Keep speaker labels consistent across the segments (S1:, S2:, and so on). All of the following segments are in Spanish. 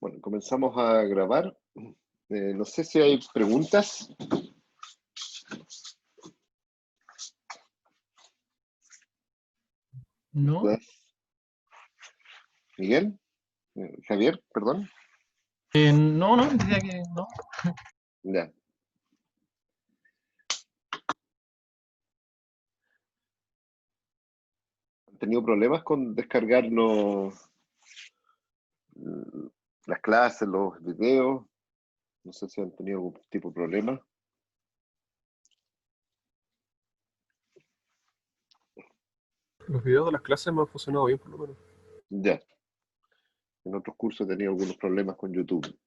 S1: Bueno, comenzamos a grabar. No sé si hay preguntas.
S2: No,
S1: Miguel, Javier, perdón.
S2: no, diría que no.
S1: Ya. ¿Han tenido problemas con descargar las clases, los videos? No sé si han tenido algún tipo de problema.
S3: Los videos de las clases me han funcionado bien, por lo menos.
S1: Ya. En otros cursos he tenido algunos problemas con YouTube.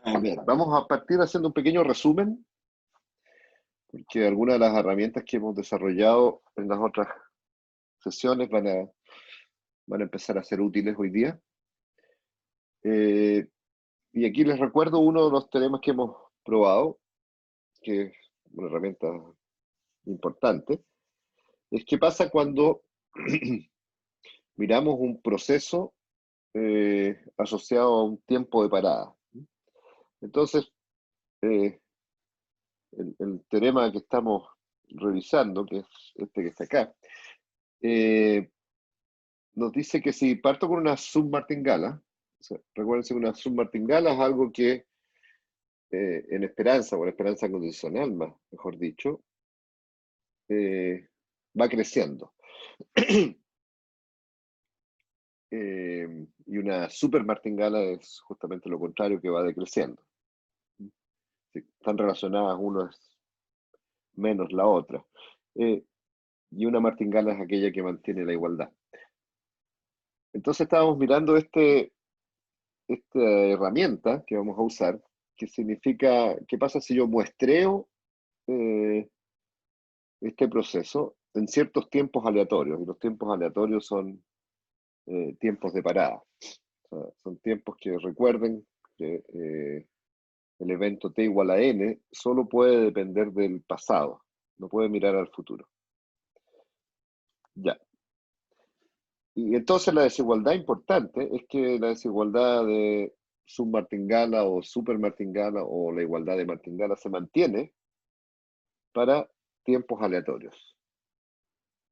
S1: A ver, vamos a partir haciendo un pequeño resumen, porque algunas de las herramientas que hemos desarrollado en las otras sesiones van a empezar a ser útiles hoy día. Y aquí les recuerdo uno de los temas que hemos probado, que es una herramienta importante, es qué pasa cuando miramos un proceso asociado a un tiempo de parada. Entonces, el teorema que estamos revisando, que es este que está acá, nos dice que si parto con una submartingala, o sea, recuerden que una submartingala es algo que en esperanza, o en esperanza condicional, mejor dicho, va creciendo. Y una super martingala es justamente lo contrario, que va decreciendo. Sí, están relacionadas, uno es menos la otra. Y una martingala es aquella que mantiene la igualdad. Entonces estábamos mirando esta herramienta que vamos a usar, que significa, ¿qué pasa si yo muestreo este proceso en ciertos tiempos aleatorios? Y los tiempos aleatorios son tiempos de parada. O sea, son tiempos que recuerden que el evento t igual a n solo puede depender del pasado, no puede mirar al futuro. Ya. Y entonces la desigualdad importante es que la desigualdad de submartingala o supermartingala o la igualdad de martingala se mantiene para tiempos aleatorios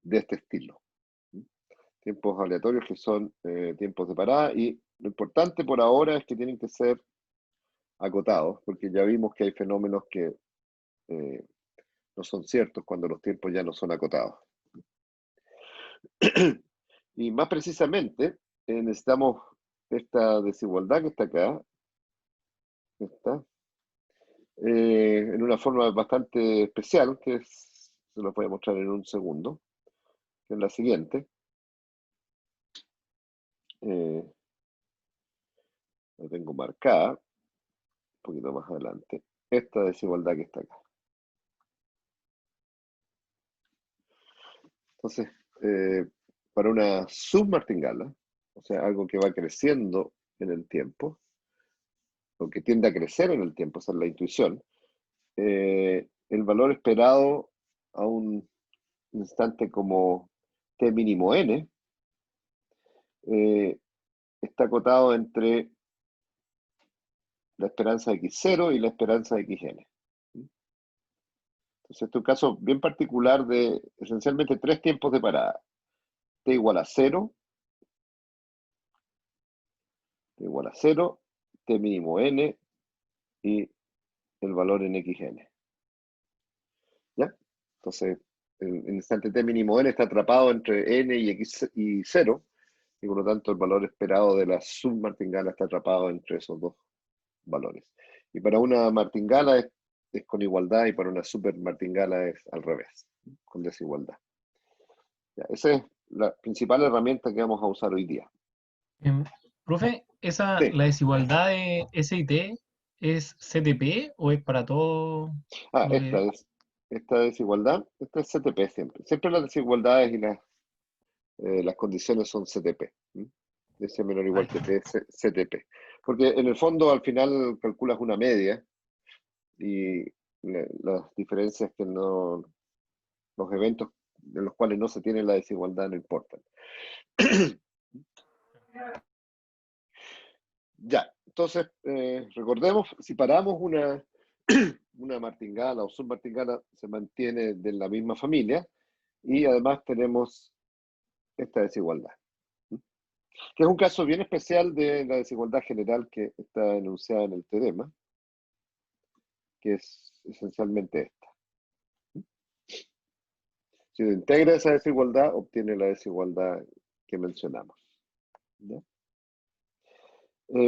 S1: de este estilo. Tiempos aleatorios que son tiempos de parada, y lo importante por ahora es que tienen que ser acotados, porque ya vimos que hay fenómenos que no son ciertos cuando los tiempos ya no son acotados. Y más precisamente, necesitamos esta desigualdad que está acá, en una forma bastante especial, se lo voy a mostrar en un segundo, que es la siguiente. La tengo marcada, un poquito más adelante, esta desigualdad que está acá. Entonces, para una submartingala, o sea, algo que va creciendo en el tiempo, o que tiende a crecer en el tiempo, esa es la intuición, el valor esperado a un instante como t mínimo n está acotado entre la esperanza de x0 y la esperanza de xn. Entonces, este es un caso bien particular de esencialmente tres tiempos de parada. T igual a 0, T igual a 0, T mínimo n y el valor en xn. ¿Ya? Entonces, el instante t mínimo n está atrapado entre n y x y 0, y por lo tanto el valor esperado de la submartingala está atrapado entre esos dos valores. Y para una martingala es con igualdad, y para una super martingala es al revés, con desigualdad. Ya, esa es la principal herramienta que vamos a usar hoy día.
S2: Profe,
S1: Sí.
S2: la desigualdad de S y T es CTP o es para todo lo que...
S1: Esta desigualdad, esta es CTP siempre. Siempre las desigualdades y las condiciones son CTP. Ese menor igual que T es CTP. Porque en el fondo al final calculas una media, y las diferencias que no, los eventos de los cuales no se tiene la desigualdad no importan. Ya, entonces, recordemos, si paramos una martingala o submartingala, se mantiene de la misma familia, y además tenemos esta desigualdad, que es un caso bien especial de la desigualdad general que está enunciada en el teorema, que es esencialmente esta. Si uno integra esa desigualdad, obtiene la desigualdad que mencionamos, ¿ya?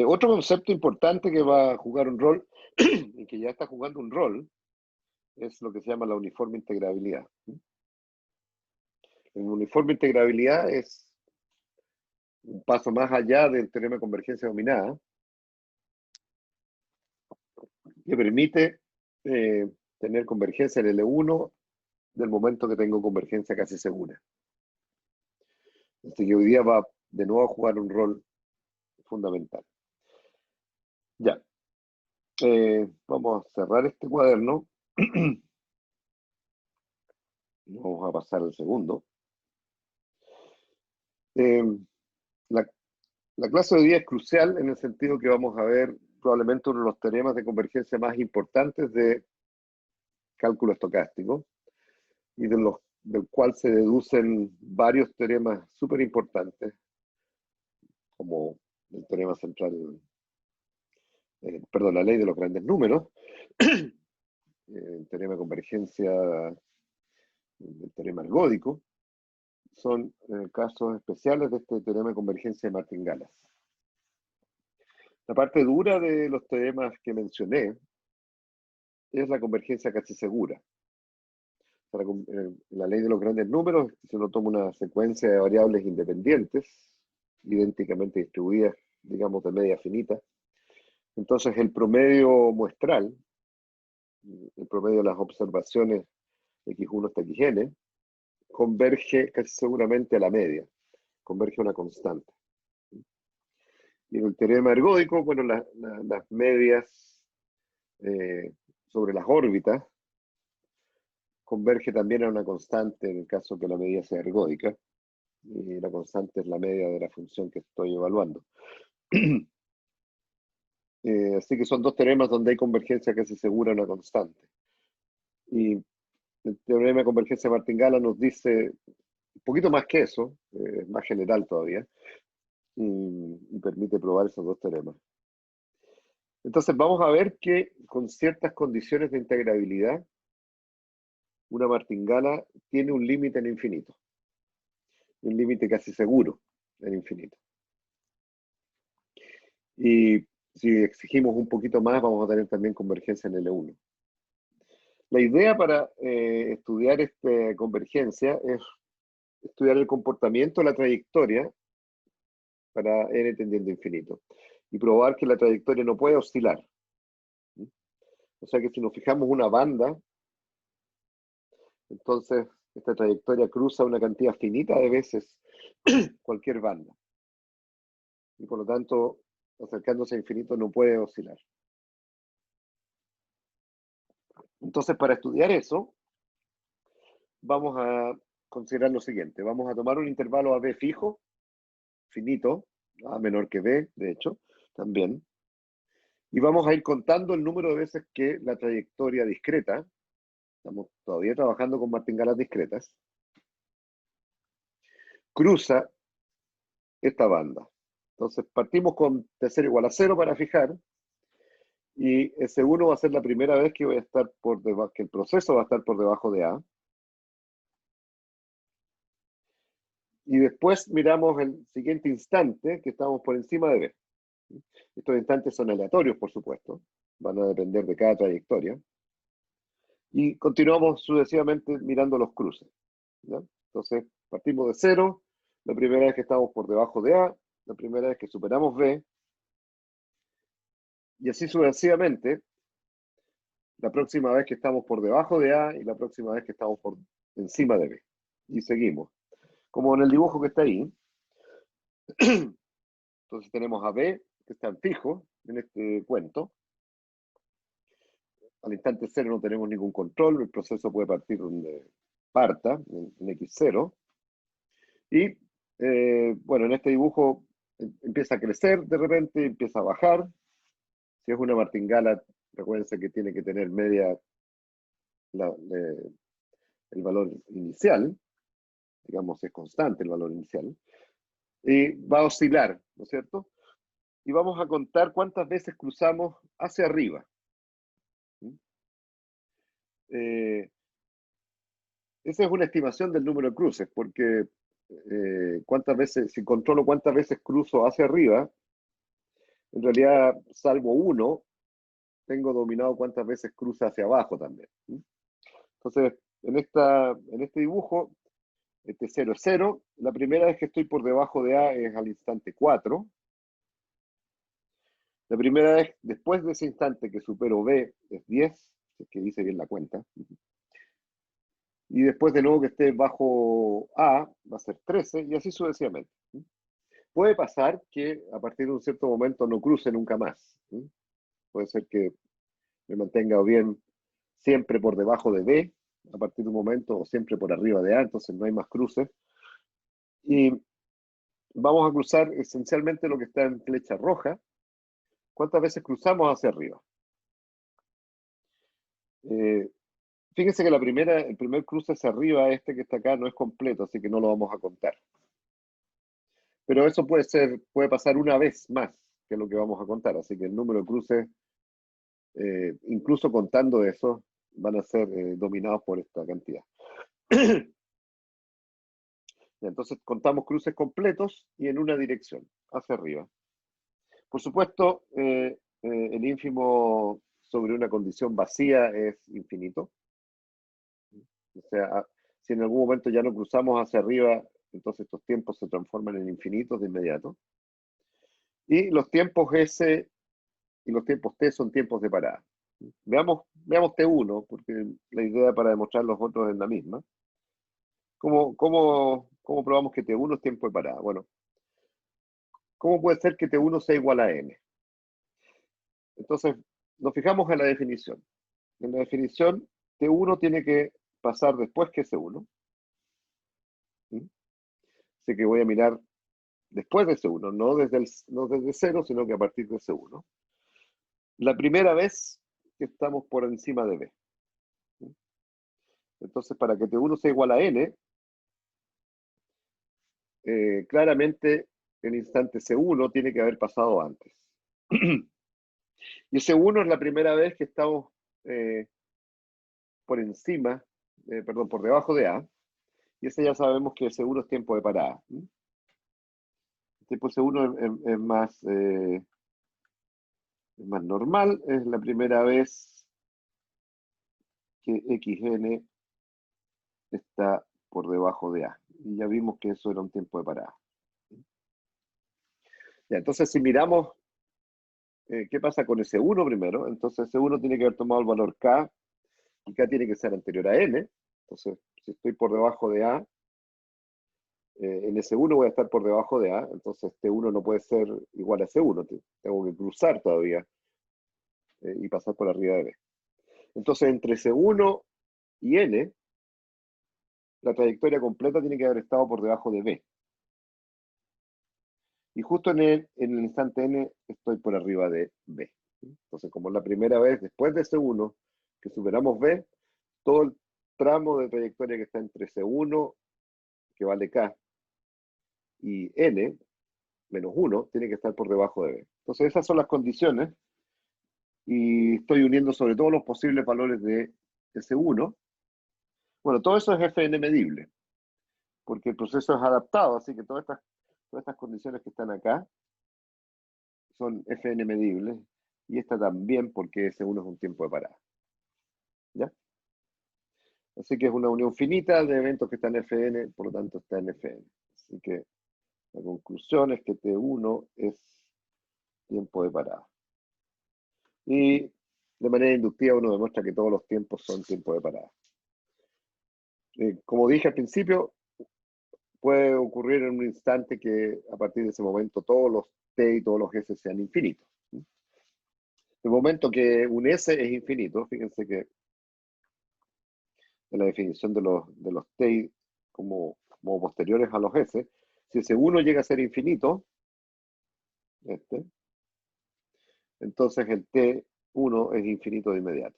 S1: Otro concepto importante que va a jugar un rol, y que ya está jugando un rol, es lo que se llama la uniforme integrabilidad. La uniforme integrabilidad es un paso más allá del teorema de convergencia dominada, que permite tener convergencia en L1 del momento que tengo convergencia casi segura. Así que hoy día va de nuevo a jugar un rol fundamental. Ya. Vamos a cerrar este cuaderno. Vamos a pasar al segundo. La clase de hoy día es crucial en el sentido que vamos a ver probablemente uno de los teoremas de convergencia más importantes de cálculo estocástico, y del cual se deducen varios teoremas súper importantes, como el teorema central, perdón, la ley de los grandes números, el teorema de convergencia, el teorema ergódico. Son casos especiales de este teorema de convergencia de Martin-Galas. La parte dura de los teoremas que mencioné es la convergencia casi segura. La ley de los grandes números, si uno toma una secuencia de variables independientes, idénticamente distribuidas, digamos, de media finita, entonces el promedio muestral, el promedio de las observaciones x1 hasta xn, converge casi seguramente a la media, converge a una constante. Y en el teorema ergódico, bueno, las medias sobre las órbitas converge también a una constante en el caso que la medida sea ergódica, y la constante es la media de la función que estoy evaluando. Así que son dos teoremas donde hay convergencia casi segura a una constante. Y el teorema de convergencia de Martin-Gala nos dice un poquito más que eso, es más general todavía, y permite probar esos dos teoremas. Entonces vamos a ver que con ciertas condiciones de integrabilidad, una martingala tiene un límite en infinito, un límite casi seguro en infinito. Y si exigimos un poquito más, vamos a tener también convergencia en L1. La idea para estudiar esta convergencia es estudiar el comportamiento de la trayectoria para n tendiendo a infinito, y probar que la trayectoria no puede oscilar. O sea que si nos fijamos una banda, entonces esta trayectoria cruza una cantidad finita de veces cualquier banda. Y por lo tanto, acercándose a infinito no puede oscilar. Entonces, para estudiar eso, vamos a considerar lo siguiente. Vamos a tomar un intervalo AB fijo, finito, A menor que B, de hecho, también. Y vamos a ir contando el número de veces que la trayectoria discreta, estamos todavía trabajando con martingalas discretas, cruza esta banda. Entonces partimos con T0 igual a 0 para fijar, y S1 va a ser la primera vez que voy a estar por debajo, que el proceso va a estar por debajo de A. Y después miramos el siguiente instante, que estamos por encima de B. Estos instantes son aleatorios, por supuesto, van a depender de cada trayectoria. Y continuamos sucesivamente mirando los cruces, ¿ya? Entonces, partimos de 0, la primera vez que estamos por debajo de A, la primera vez que superamos B, y así sucesivamente, la próxima vez que estamos por debajo de A y la próxima vez que estamos por encima de B. Y seguimos. Como en el dibujo que está ahí. Entonces tenemos a B, que está en fijo en este cuento. Al instante 0 no tenemos ningún control, el proceso puede partir donde parta en x0. Y bueno, en este dibujo empieza a crecer de repente, empieza a bajar. Si es una martingala, recuérdense que tiene que tener media el valor inicial, digamos, es constante el valor inicial, y va a oscilar, ¿no es cierto? Y vamos a contar cuántas veces cruzamos hacia arriba. Esa es una estimación del número de cruces, porque cuántas veces, si controlo cuántas veces cruzo hacia arriba, en realidad, salvo uno, tengo dominado cuántas veces cruza hacia abajo también. Entonces, en este dibujo, este 0 es 0. La primera vez que estoy por debajo de A es al instante 4. La primera vez después de ese instante que supero B es 10, si es que hice bien la cuenta. Y después de nuevo que esté bajo A va a ser 13 y así sucesivamente. Puede pasar que a partir de un cierto momento no cruce nunca más. Puede ser que me mantenga bien siempre por debajo de B a partir de un momento o siempre por arriba de A, entonces no hay más cruces. Y vamos a cruzar esencialmente lo que está en flecha roja. ¿Cuántas veces cruzamos hacia arriba? Fíjense que el primer cruce hacia arriba, este que está acá, no es completo, así que no lo vamos a contar. Pero eso puede pasar una vez más que lo que vamos a contar, así que el número de cruces, incluso contando eso, van a ser dominados por esta cantidad. Entonces contamos cruces completos y en una dirección, hacia arriba. Por supuesto, el ínfimo sobre una condición vacía es infinito. O sea, si en algún momento ya no cruzamos hacia arriba, entonces estos tiempos se transforman en infinitos de inmediato. Y los tiempos S y los tiempos T son tiempos de parada. Veamos T1, porque la idea para demostrar los otros es la misma. ¿Cómo probamos que T1 es tiempo de parada? Bueno, ¿cómo puede ser que T1 sea igual a N? Entonces, nos fijamos en la definición. En la definición, T1 tiene que pasar después que S1. Así que voy a mirar después de S1, no desde 0, sino que a partir de S1. La primera vez que estamos por encima de B. Entonces, para que T1 sea igual a N, claramente el instante C1 tiene que haber pasado antes. Y C1 es la primera vez que estamos por encima, por debajo de A, y ese ya sabemos que C1 es tiempo de parada. El tiempo C1 es más normal, es la primera vez que XN está por debajo de A. Y ya vimos que eso era un tiempo de parada. Ya, entonces, si miramos qué pasa con ese 1 primero, entonces ese 1 tiene que haber tomado el valor K, y K tiene que ser anterior a N. Entonces, si estoy por debajo de A, en ese 1 voy a estar por debajo de A, entonces T1 no puede ser igual a ese 1, tengo que cruzar todavía y pasar por arriba de B. Entonces, entre ese 1 y N, la trayectoria completa tiene que haber estado por debajo de B. Y justo en el instante N estoy por arriba de B. Entonces, como es la primera vez después de C1 que superamos B, todo el tramo de trayectoria que está entre C1, que vale K, y N, menos 1, tiene que estar por debajo de B. Entonces, esas son las condiciones. Y estoy uniendo sobre todo los posibles valores de S1. Bueno, todo eso es Fn medible, porque el proceso es adaptado, así que todas estas condiciones que están acá son Fn medibles, y esta también porque S1 es un tiempo de parada. ¿Ya? Así que es una unión finita de eventos que están en Fn, por lo tanto está en Fn. Así que la conclusión es que T1 es tiempo de parada. Y de manera inductiva uno demuestra que todos los tiempos son tiempo de parada. Como dije al principio, puede ocurrir en un instante que a partir de ese momento todos los T y todos los S sean infinitos. El momento que un S es infinito, fíjense que en la definición de los T como posteriores a los S, si ese 1 llega a ser infinito, entonces el T1 es infinito de inmediato.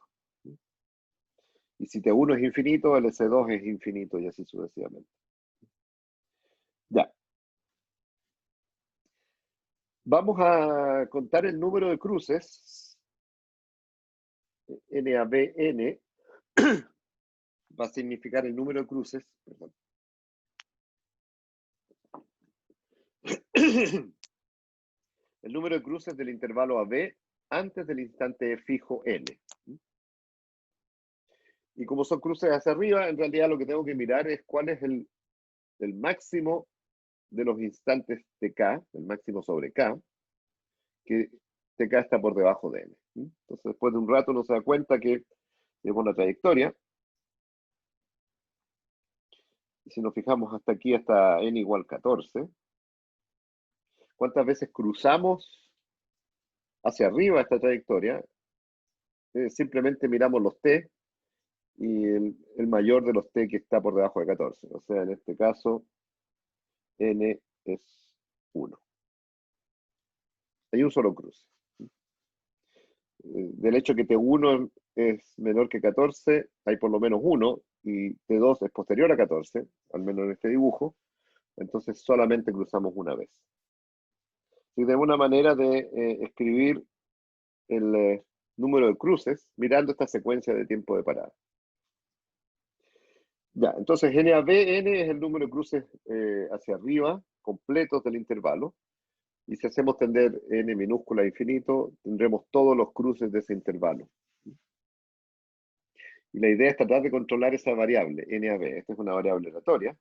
S1: Y si T1 es infinito, el S2 es infinito y así sucesivamente. Ya. Vamos a contar el número de cruces. NABN va a significar el número de cruces. Perdón. El número de cruces del intervalo AB antes del instante fijo N. Y como son cruces hacia arriba, en realidad lo que tengo que mirar es cuál es el máximo de los instantes de K, el máximo sobre K, que TK está por debajo de N. Entonces, después de un rato uno se da cuenta que tenemos la trayectoria. Y si nos fijamos hasta aquí, hasta N igual 14, ¿cuántas veces cruzamos hacia arriba esta trayectoria? Simplemente miramos los T y el mayor de los T que está por debajo de 14. O sea, en este caso, N es 1. Hay un solo cruce. Del hecho que T1 es menor que 14, hay por lo menos 1, y T2 es posterior a 14, al menos en este dibujo, entonces solamente cruzamos una vez. Así que tenemos una manera de escribir el número de cruces mirando esta secuencia de tiempo de parada. Ya, entonces NABN es el número de cruces hacia arriba, completos del intervalo. Y si hacemos tender n minúscula a infinito, tendremos todos los cruces de ese intervalo. Y la idea es tratar de controlar esa variable, NAB. Esta es una variable aleatoria,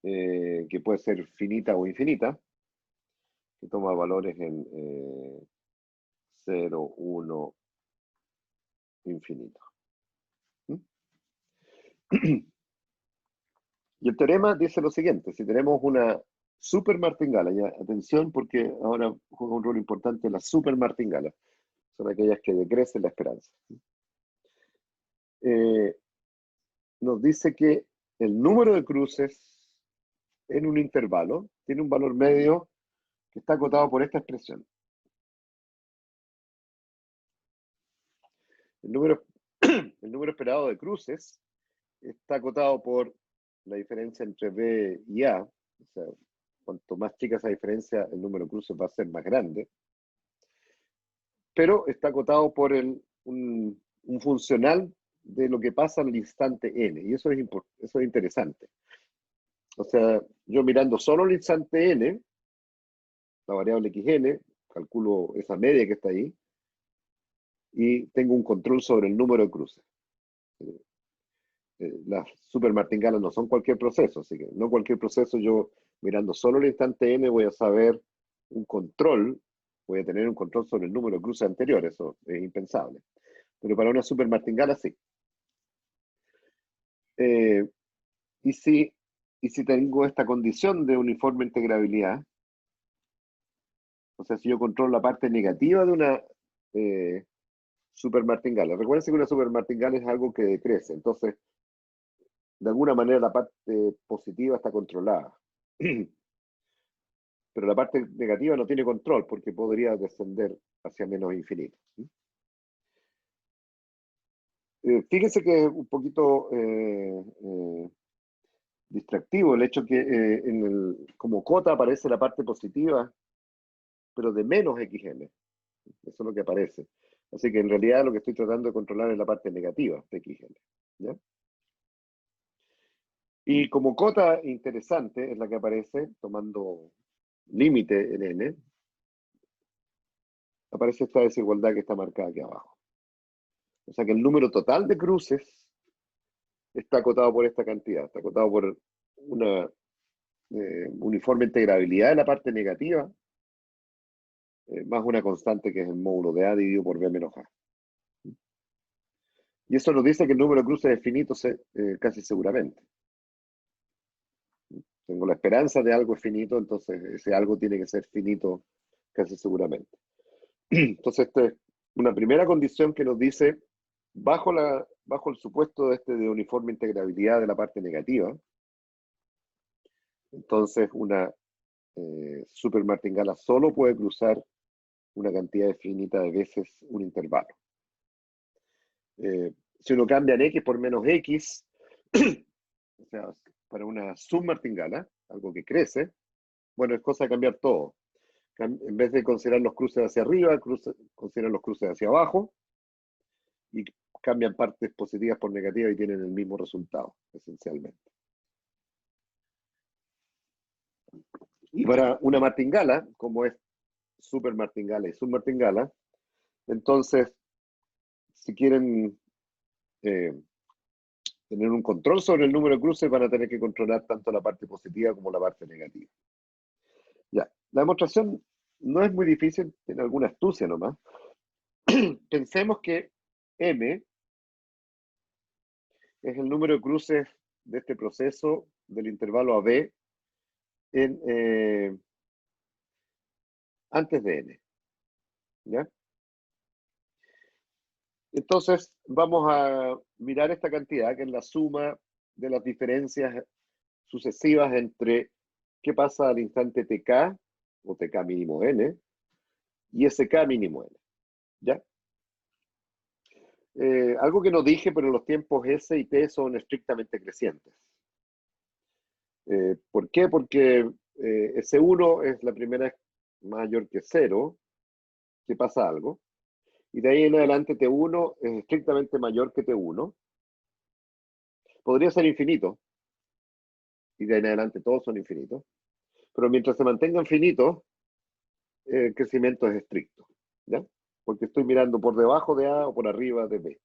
S1: que puede ser finita o infinita, que toma valores en 0, 1, infinito. Y el teorema dice lo siguiente: si tenemos una super martingala, ya atención porque ahora juega un rol importante las super martingalas, son aquellas que decrecen la esperanza. Nos dice que el número de cruces en un intervalo tiene un valor medio que está acotado por esta expresión. El número esperado de cruces está acotado por la diferencia entre B y A. O sea, cuanto más chica esa diferencia, el número de cruces va a ser más grande. Pero está acotado por un funcional de lo que pasa al instante n. Y eso es interesante. O sea, yo mirando solo el instante n, la variable xn, calculo esa media que está ahí, y tengo un control sobre el número de cruces. Las super martingalas no son cualquier proceso, así que no cualquier proceso yo mirando solo el instante n voy a saber un control, voy a tener un control sobre el número de cruces anteriores, eso es impensable. Pero para una super martingala sí. Y si tengo esta condición de uniforme integrabilidad, o sea, si yo controlo la parte negativa de una super martingala. Recuerden que una super martingala es algo que decrece, entonces de alguna manera la parte positiva está controlada. Pero la parte negativa no tiene control porque podría descender hacia menos infinito. Fíjense que es un poquito distractivo el hecho que como cota aparece la parte positiva, pero de menos xn. Eso es lo que aparece. Así que en realidad lo que estoy tratando de controlar es la parte negativa de xn. ¿Ya? Y como cota interesante es la que aparece tomando límite en n, aparece esta desigualdad que está marcada aquí abajo. O sea que el número total de cruces está acotado por esta cantidad, está acotado por una uniforme integrabilidad de la parte negativa, más una constante que es el módulo de A dividido por B menos A. Y eso nos dice que el número de cruces es finito casi seguramente. Tengo la esperanza de algo es finito, entonces ese algo tiene que ser finito casi seguramente. Entonces, esta es una primera condición que nos dice bajo el supuesto de uniforme integrabilidad de la parte negativa, entonces una super martingala solo puede cruzar una cantidad finita de veces un intervalo. Si uno cambia en x por menos x, o sea, para una submartingala, algo que crece, bueno, es cosa de cambiar todo. En vez de considerar los cruces hacia arriba, consideran los cruces hacia abajo, y cambian partes positivas por negativas y tienen el mismo resultado, esencialmente. Y para una martingala, como es super martingala y submartingala, entonces, si quieren tener un control sobre el número de cruces, van a tener que controlar tanto la parte positiva como la parte negativa. Ya, la demostración no es muy difícil, tiene alguna astucia nomás. Pensemos que M es el número de cruces de este proceso del intervalo AB antes de N. ¿Ya? Entonces, vamos a mirar esta cantidad, que es la suma de las diferencias sucesivas entre qué pasa al instante TK, o TK mínimo N, y SK mínimo N. ¿Ya? Algo que no dije, pero los tiempos S y T son estrictamente crecientes. ¿Por qué? Porque S1 es la primera vez mayor que 0, que pasa algo, y de ahí en adelante T1 es estrictamente mayor que T1. Podría ser infinito, y de ahí en adelante todos son infinitos, pero mientras se mantengan finitos, el crecimiento es estricto, ¿ya? Porque estoy mirando por debajo de A o por arriba de B.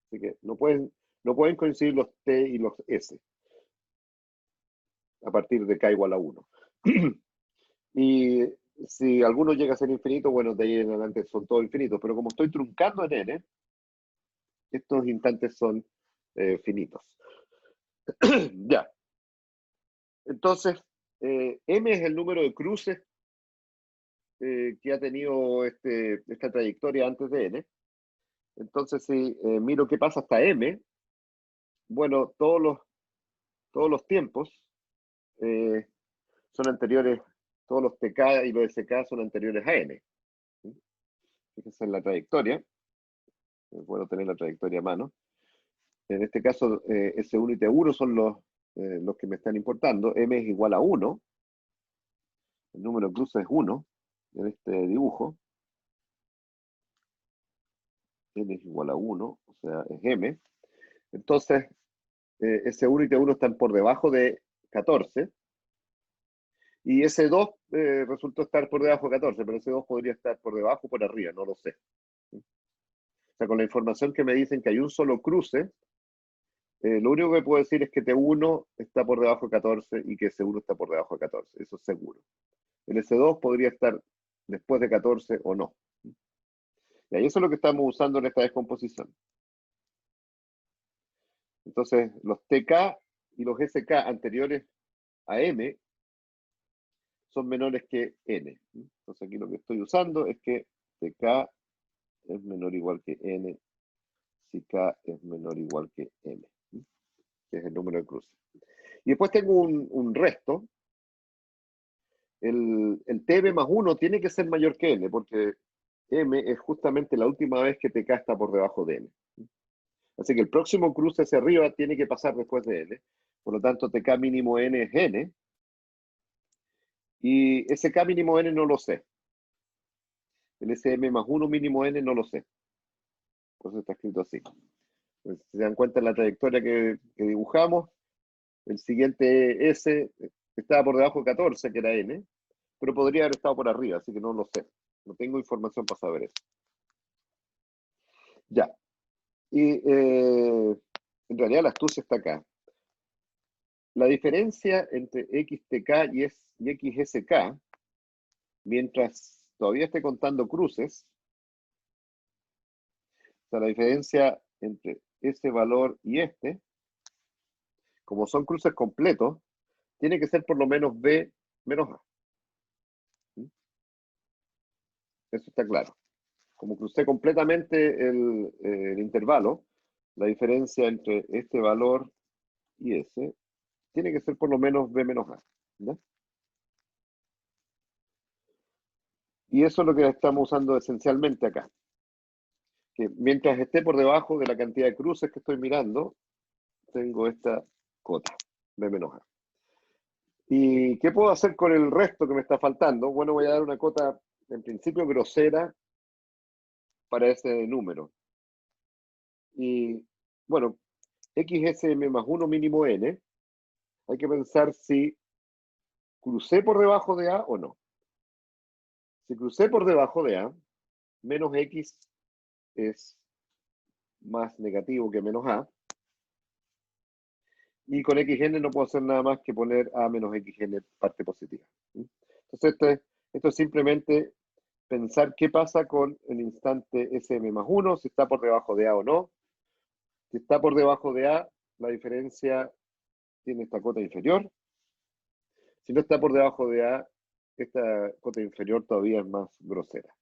S1: Así que no pueden coincidir los T y los S a partir de K igual a 1. Y si alguno llega a ser infinito, bueno, de ahí en adelante son todos infinitos, pero como estoy truncando en N, estos instantes son finitos. Ya. Entonces, M es el número de cruces que ha tenido esta trayectoria antes de N. Entonces, si miro qué pasa hasta M, bueno, todos los tiempos son anteriores, todos los TK y los SK son anteriores a N. Fíjense en la trayectoria. Es bueno tener la trayectoria a mano. En este caso, S1 y T1 son los que me están importando. M es igual a 1. El número de cruces es 1 en este dibujo. N es igual a 1, o sea, es M. Entonces, S1 y T1 están por debajo de 14. Y S2 resultó estar por debajo de 14, pero S2 podría estar por debajo o por arriba, no lo sé. O sea, con la información que me dicen que hay un solo cruce, lo único que puedo decir es que T1 está por debajo de 14 y que S1 está por debajo de 14, eso es seguro. El S2 podría estar después de 14 o no. Y ahí eso es lo que estamos usando en esta descomposición. Entonces, los TK y los SK anteriores a M son menores que N. Entonces aquí lo que estoy usando es que TK es menor o igual que N si K es menor o igual que M, que es el número de cruces. Y después tengo un resto. El TM más 1 tiene que ser mayor que N, porque M es justamente la última vez que TK está por debajo de N. Así que el próximo cruce hacia arriba tiene que pasar después de N. Por lo tanto, TK mínimo N es N. Y ese K mínimo N no lo sé. El SM más 1 mínimo N no lo sé. Por eso está escrito así. Pues, si se dan cuenta en la trayectoria que dibujamos, el siguiente S estaba por debajo de 14, que era N, pero podría haber estado por arriba, así que no lo sé. No tengo información para saber eso. Ya. Y en realidad la astucia está acá. La diferencia entre XTK y XSK, mientras todavía esté contando cruces, o sea, la diferencia entre ese valor y como son cruces completos, tiene que ser por lo menos B menos A. Eso está claro. Como crucé completamente el intervalo, la diferencia entre este valor y ese tiene que ser por lo menos B menos A, ¿ya? Y eso es lo que estamos usando esencialmente acá. Que mientras esté por debajo de la cantidad de cruces que estoy mirando, tengo esta cota, B menos A. ¿Y qué puedo hacer con el resto que me está faltando? Bueno, voy a dar una cota, en principio, grosera para ese número. Y, bueno, XSM más 1 mínimo N, hay que pensar si crucé por debajo de A o no. Si crucé por debajo de A, menos X es más negativo que menos A. Y con XN no puedo hacer nada más que poner A menos XN parte positiva. Entonces, esto es simplemente pensar qué pasa con el instante SM más 1, si está por debajo de A o no. Si está por debajo de A, la diferencia tiene esta cota inferior. Si no está por debajo de A, esta cota inferior todavía es más grosera.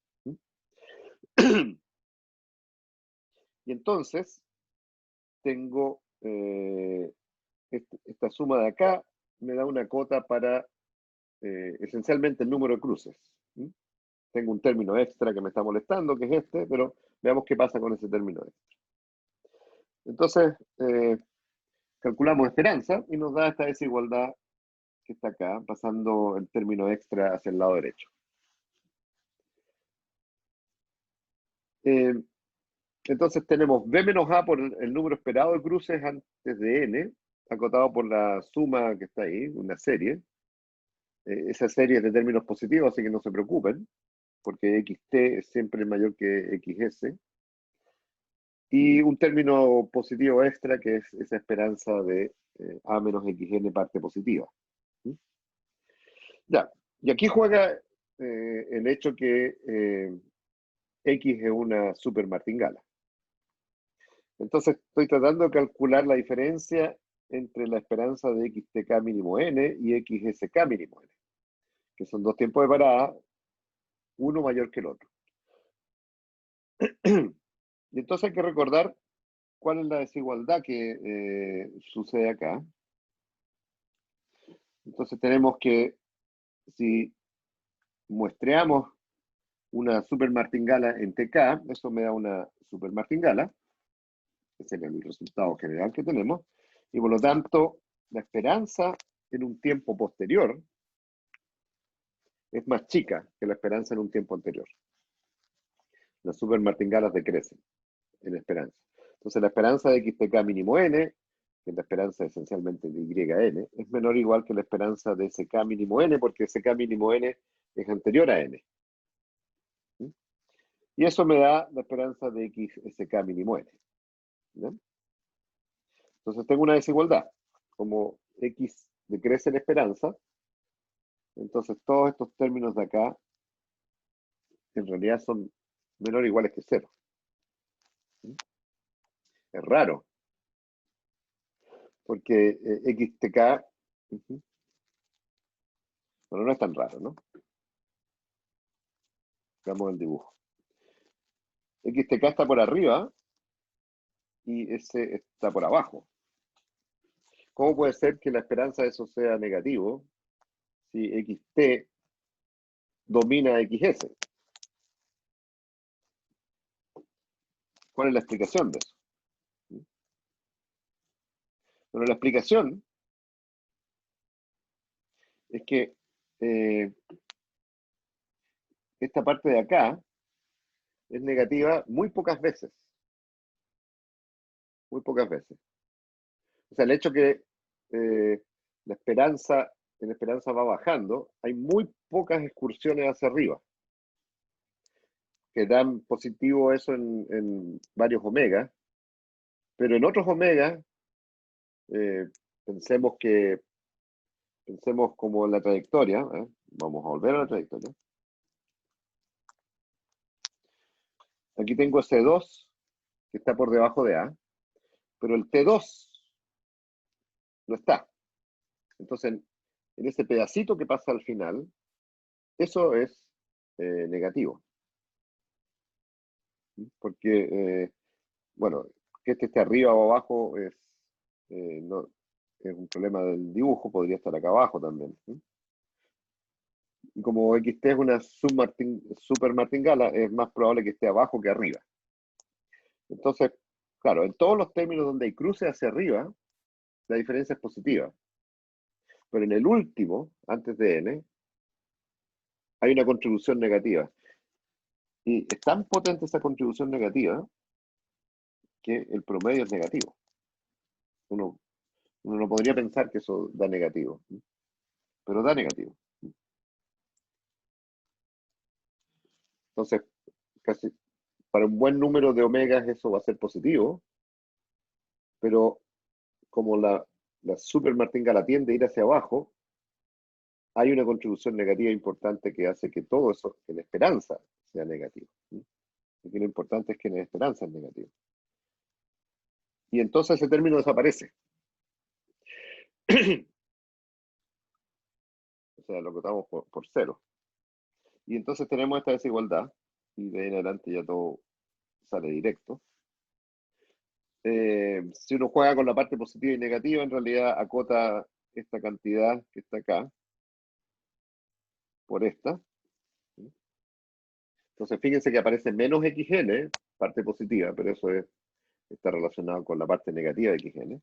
S1: Y entonces, tengo esta suma de acá, me da una cota para esencialmente el número de cruces. Tengo un término extra que me está molestando, que es este, pero veamos qué pasa con ese término extra. Entonces, calculamos esperanza y nos da esta desigualdad que está acá, pasando el término extra hacia el lado derecho. Entonces tenemos B menos A por el número esperado de cruces antes de N, acotado por la suma que está ahí, una serie. Esa serie es de términos positivos, así que no se preocupen, porque XT es siempre mayor que XS. Y un término positivo extra, que es esa esperanza de A menos XN parte positiva. ¿Sí? Ya, y aquí juega el hecho que X es una super martingala. Entonces estoy tratando de calcular la diferencia entre la esperanza de XTK mínimo N y XSK mínimo N, que son dos tiempos de parada, uno mayor que el otro. Y entonces hay que recordar cuál es la desigualdad que sucede acá. Entonces tenemos que, si muestreamos una super martingala en TK, eso me da una super martingala, ese es el resultado general que tenemos, y por lo tanto la esperanza en un tiempo posterior es más chica que la esperanza en un tiempo anterior. Las super martingalas decrecen en esperanza. Entonces la esperanza de XTK mínimo N, que es la esperanza esencialmente de YN, es menor o igual que la esperanza de SK mínimo N, porque SK mínimo N es anterior a N. ¿Sí? Y eso me da la esperanza de XSK mínimo N. ¿Sí? Entonces tengo una desigualdad. Como X decrece en esperanza, entonces todos estos términos de acá en realidad son menor o iguales que 0. ¿Sí? Es raro. Porque XTK, bueno, no es tan raro, ¿no? Veamos el dibujo. XTK está por arriba y ese está por abajo. ¿Cómo puede ser que la esperanza de eso sea negativo si XT domina XS? ¿Cuál es la explicación de eso? Bueno, la explicación es que esta parte de acá es negativa muy pocas veces. Muy pocas veces. O sea, el hecho que la esperanza va bajando, hay muy pocas excursiones hacia arriba, que dan positivo eso en varios omegas, pero en otros omegas, pensemos como en la trayectoria, vamos a volver a la trayectoria. Aquí tengo ese 2 que está por debajo de A, pero el T2 no está. Entonces, en ese pedacito que pasa al final, eso es negativo. Porque, bueno, que este esté arriba o abajo no, es un problema del dibujo, podría estar acá abajo también. Y como XT es una super martingala, es más probable que esté abajo que arriba. Entonces, claro, en todos los términos donde hay cruce hacia arriba, la diferencia es positiva. Pero en el último, antes de n, hay una contribución negativa. Y es tan potente esa contribución negativa que el promedio es negativo. Uno no podría pensar que eso da negativo, pero da negativo. Entonces, casi para un buen número de omegas eso va a ser positivo, pero como la super martingala tiende a ir hacia abajo, hay una contribución negativa importante que hace que todo eso, en esperanza, sea negativo. Aquí lo importante es que en esperanza es negativo. Y entonces ese término desaparece. O sea, lo cortamos por cero. Y entonces tenemos esta desigualdad, y de ahí en adelante ya todo sale directo. Si uno juega con la parte positiva y negativa, en realidad acota esta cantidad que está acá por esta. Entonces fíjense que aparece menos XN, parte positiva, pero eso está relacionado con la parte negativa de XN.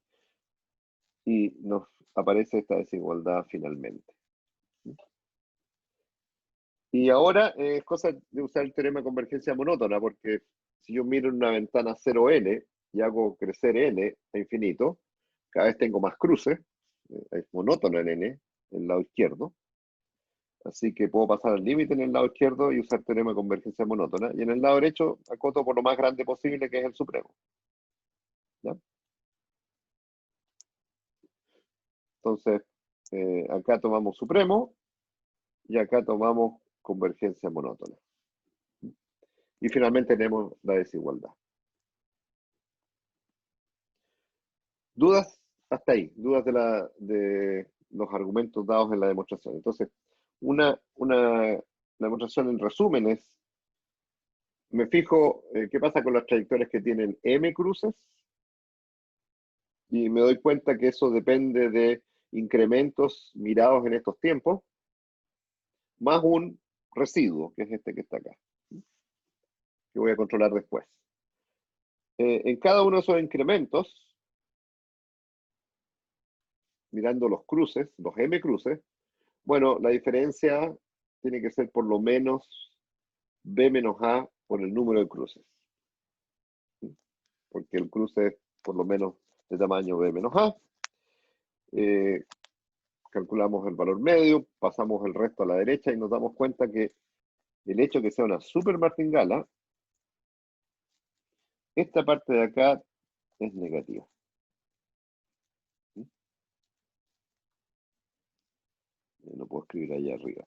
S1: Y nos aparece esta desigualdad finalmente. Y ahora es cosa de usar el teorema de convergencia monótona, porque si yo miro en una ventana 0n y hago crecer n a infinito, cada vez tengo más cruces, es monótono en n, en el lado izquierdo. Así que puedo pasar al límite en el lado izquierdo y usar teorema de convergencia monótona. Y en el lado derecho acoto por lo más grande posible, que es el supremo. ¿Ya? Entonces, acá tomamos supremo y acá tomamos convergencia monótona. Y finalmente tenemos la desigualdad. ¿Dudas? Hasta ahí. ¿Dudas de los argumentos dados en la demostración? Entonces, una demostración en resumen es, me fijo qué pasa con las trayectorias que tienen m cruces y me doy cuenta que eso depende de incrementos mirados en estos tiempos, más un residuo, que es este que está acá, que voy a controlar después. En cada uno de esos incrementos, mirando los cruces, los m cruces, bueno, la diferencia tiene que ser por lo menos b menos a por el número de cruces. Porque el cruce es por lo menos de tamaño b menos a. Calculamos el valor medio, pasamos el resto a la derecha y nos damos cuenta que el hecho de que sea una super martingala, esta parte de acá es negativa. Lo puedo escribir allá arriba.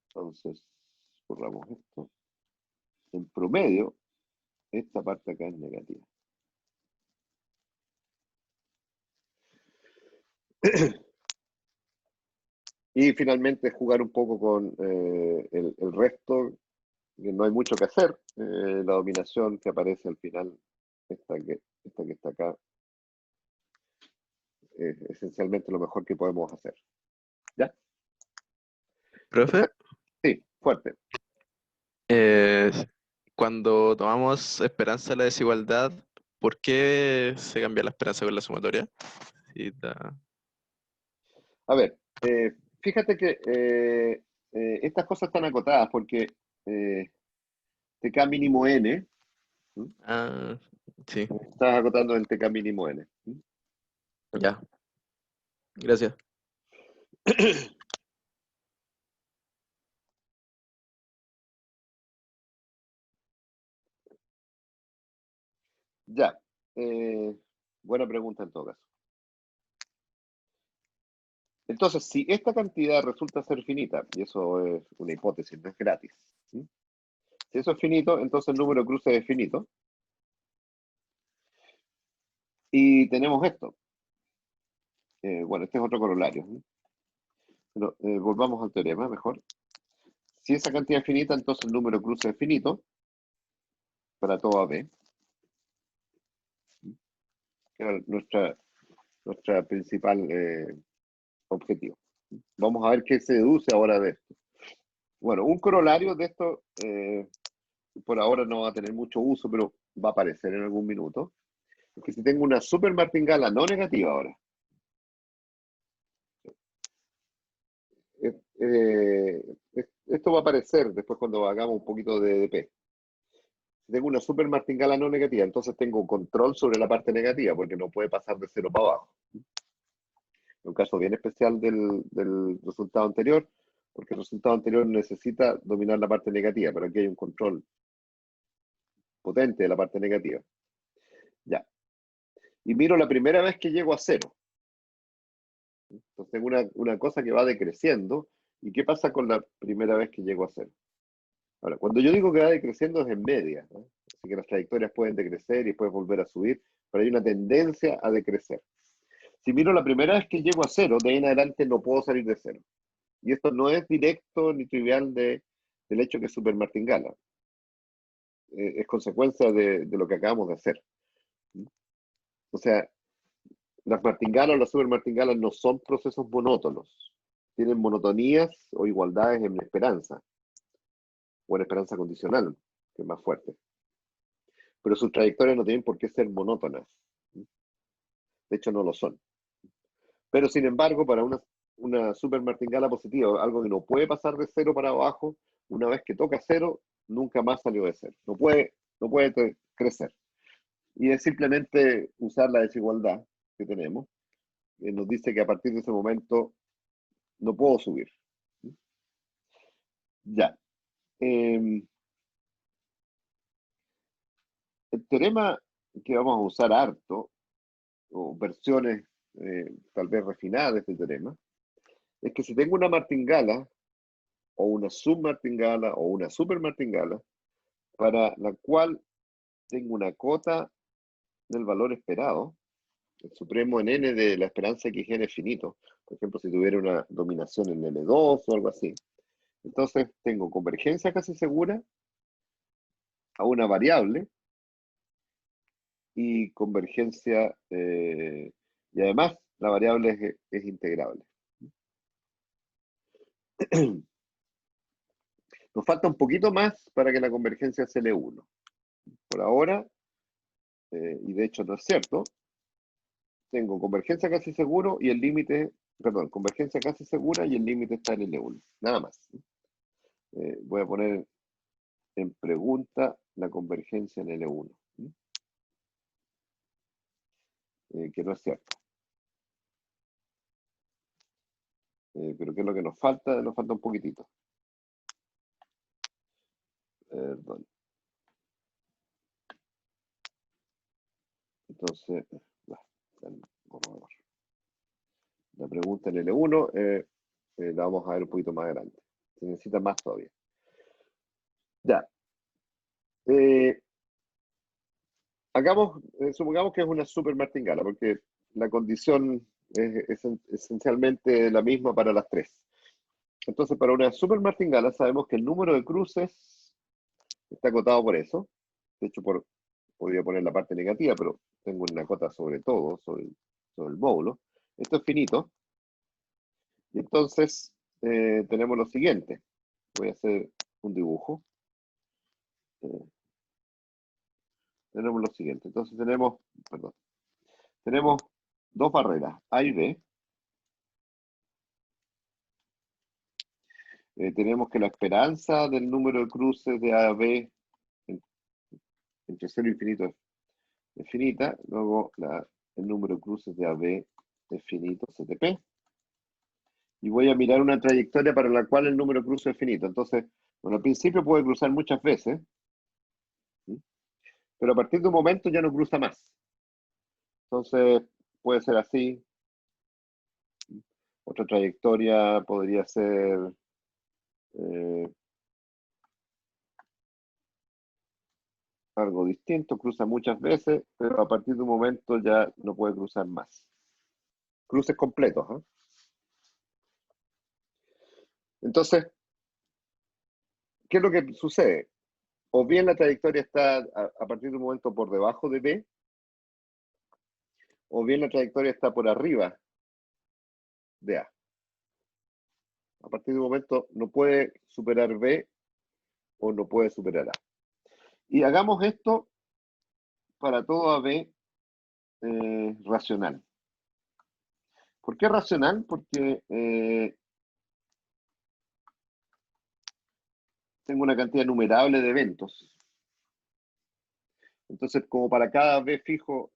S1: Entonces, borramos esto. En promedio, esta parte acá es negativa. Y finalmente jugar un poco con el resto, que no hay mucho que hacer. La dominación que aparece al final, esta que está acá, es esencialmente lo mejor que podemos hacer. ¿Ya?
S4: Profe,
S1: Sí, fuerte.
S4: cuando tomamos esperanza de la desigualdad, ¿por qué se cambia la esperanza con la sumatoria? Sí,
S1: A ver, fíjate que estas cosas están acotadas porque TK mínimo n,
S4: Ah, sí,
S1: estás acotando en TK mínimo n.
S4: ya. Gracias.
S1: Ya, buena pregunta en todo caso. Entonces, si esta cantidad resulta ser finita, y eso es una hipótesis, no es gratis. Si eso es finito, entonces el número de cruces es finito. Y tenemos esto. Bueno, este es otro corolario. Pero volvamos al teorema mejor. Si esa cantidad es finita, entonces el número de cruces es finito para todo AB. era nuestra principal objetivo. Vamos a ver qué se deduce ahora de esto. Bueno, un corolario de esto, por ahora no va a tener mucho uso, pero va a aparecer en algún minuto. Es que si tengo una super martingala no negativa ahora, esto va a aparecer después cuando hagamos un poquito de EDP. Si tengo una super martingala no negativa, entonces tengo control sobre la parte negativa, porque no puede pasar de 0 para abajo. Un caso bien especial del resultado anterior, porque el resultado anterior necesita dominar la parte negativa, pero aquí hay un control potente de la parte negativa. Ya. Y miro la primera vez que llego a 0. Entonces tengo una cosa que va decreciendo. ¿Y qué pasa con la primera vez que llego a 0? Ahora, cuando yo digo que va decreciendo es en media, ¿no? Así que las trayectorias pueden decrecer y pueden volver a subir, pero hay una tendencia a decrecer. Si miro la primera vez que llego a 0, de ahí en adelante no puedo salir de 0. Y esto no es directo ni trivial del hecho que es super martingala. Es consecuencia de lo que acabamos de hacer. O sea, las martingalas o las super martingalas no son procesos monótonos. Tienen monotonías o igualdades en esperanza, o en esperanza condicional, que es más fuerte. Pero sus trayectorias no tienen por qué ser monótonas. De hecho, no lo son. Pero, sin embargo, para una super martingala positiva, algo que no puede pasar de 0 para abajo, una vez que toca 0, nunca más salió de 0. No puede crecer. Y es simplemente usar la desigualdad que tenemos, que nos dice que a partir de ese momento no puedo subir. Ya. El teorema que vamos a usar harto, o versiones tal vez refinadas de este teorema, es que si tengo una martingala, o una submartingala, o una supermartingala, para la cual tengo una cota del valor esperado, el supremo en n de la esperanza xn es finito. Por ejemplo, si tuviera una dominación en N2 o algo así. Entonces tengo convergencia casi segura a una variable y convergencia, y además la variable es integrable. Nos falta un poquito más para que la convergencia sea L1. Por ahora, y de hecho no es cierto, tengo convergencia casi seguro y el límite, perdón, convergencia casi segura y el límite está en L1. Nada más. Voy a poner en pregunta la convergencia en L1. Que no es cierto. Pero ¿qué es lo que nos falta? Nos falta un poquitito. Perdón. Entonces, la pregunta en L1 la vamos a ver un poquito más adelante. Se necesita más todavía. Ya. Supongamos que es una super martingala, porque la condición es esencialmente la misma para las tres. Entonces, para una super martingala sabemos que el número de cruces está acotado por eso. De hecho, podría poner la parte negativa, pero tengo una cota sobre todo, sobre el módulo. Esto es finito. Y entonces, tenemos lo siguiente. Voy a hacer un dibujo. Tenemos lo siguiente. Entonces tenemos dos barreras, A y B. Tenemos que la esperanza del número de cruces de A a B entre 0 y infinito es finita. Luego el número de cruces de AB es finito, CTP. Y voy a mirar una trayectoria para la cual el número de cruces es finito. Entonces, bueno, al principio puede cruzar muchas veces, ¿sí? Pero a partir de un momento ya no cruza más. Entonces, puede ser así. Otra trayectoria podría ser algo distinto, cruza muchas veces, pero a partir de un momento ya no puede cruzar más. Cruces completos, ¿eh? Entonces, ¿qué es lo que sucede? O bien la trayectoria está a partir de un momento por debajo de B, o bien la trayectoria está por arriba de A. A partir de un momento no puede superar B o no puede superar A. Y hagamos esto para todo AB racional. ¿Por qué racional? Porque tengo una cantidad numerable de eventos. Entonces, como para cada B fijo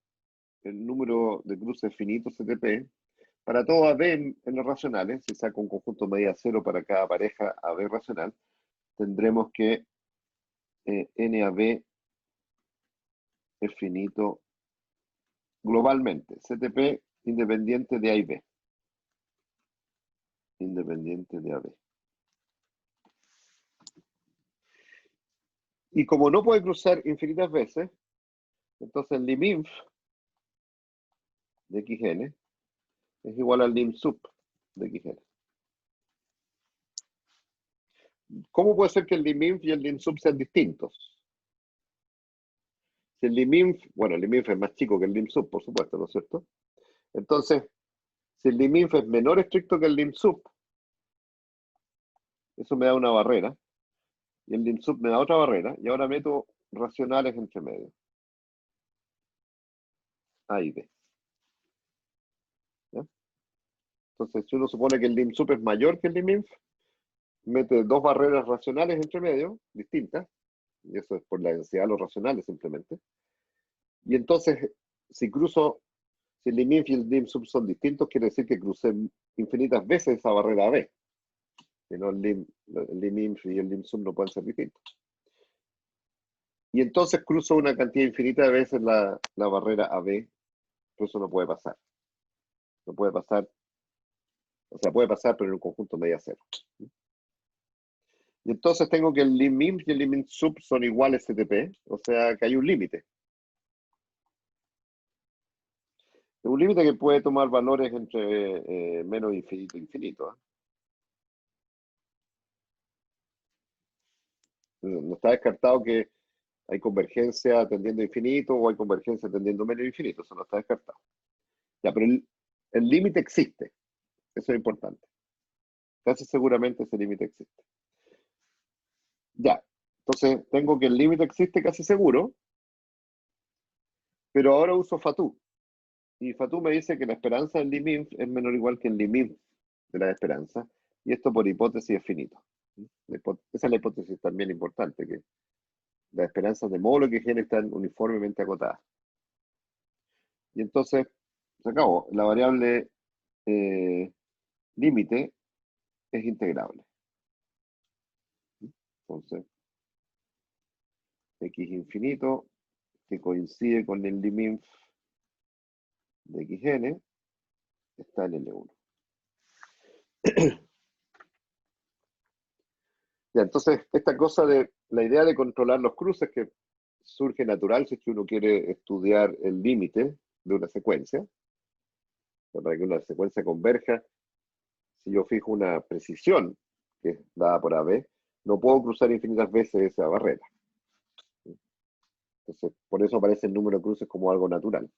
S1: el número de cruces finitos CTP, para todo AB en los racionales, si saco un conjunto medida cero para cada pareja AB racional, tendremos que NAB es finito globalmente. CTP independiente de A y B. Independiente de AB. Y como no puede cruzar infinitas veces, entonces el liminf de XN es igual al lim sub de XN. ¿Cómo puede ser que el liminf y el lim sub sean distintos? Si el liminf, bueno, el liminf es más chico que el lim sub, por supuesto, ¿no es cierto? Entonces, si el liminf es menor estricto que el lim sub, eso me da una barrera, y el lim sub me da otra barrera, y ahora meto racionales entre medio. A y B. ¿Ya? Entonces, si uno supone que el lim sub es mayor que el liminf, mete dos barreras racionales entre medio, distintas, y eso es por la densidad de los racionales simplemente. Y entonces, si el liminf y el lim sub son distintos, quiere decir que crucé infinitas veces esa barrera AB. Si no, el liminf y el lim sub no pueden ser distintos. Y entonces cruzo una cantidad infinita de veces la barrera AB, pero eso no puede pasar. No puede pasar, o sea, puede pasar, pero en un conjunto media cero. Y entonces tengo que el liminf y el lim sub son iguales CTP, o sea que hay un límite. Un límite que puede tomar valores entre menos infinito e infinito. No está descartado que hay convergencia tendiendo a infinito o hay convergencia tendiendo a menos infinito. Eso no está descartado. Ya, pero el límite existe. Eso es importante. Casi seguramente ese límite existe. Ya. Entonces, tengo que el límite existe casi seguro, pero ahora uso Fatou. Y Fatou me dice que la esperanza del liminf es menor o igual que el liminf de la esperanza. Y esto por hipótesis es finito. Esa es la hipótesis también importante, que las esperanzas de módulo que N están uniformemente acotadas. Y entonces, se acabó. La variable límite es integrable. Entonces, x infinito, que coincide con el liminf de xn, está en L1. Ya, entonces, esta cosa de la idea de controlar los cruces que surge natural si es que uno quiere estudiar el límite de una secuencia, para que una secuencia converja, si yo fijo una precisión que es dada por AB, no puedo cruzar infinitas veces esa barrera. Entonces, por eso aparece el número de cruces como algo natural.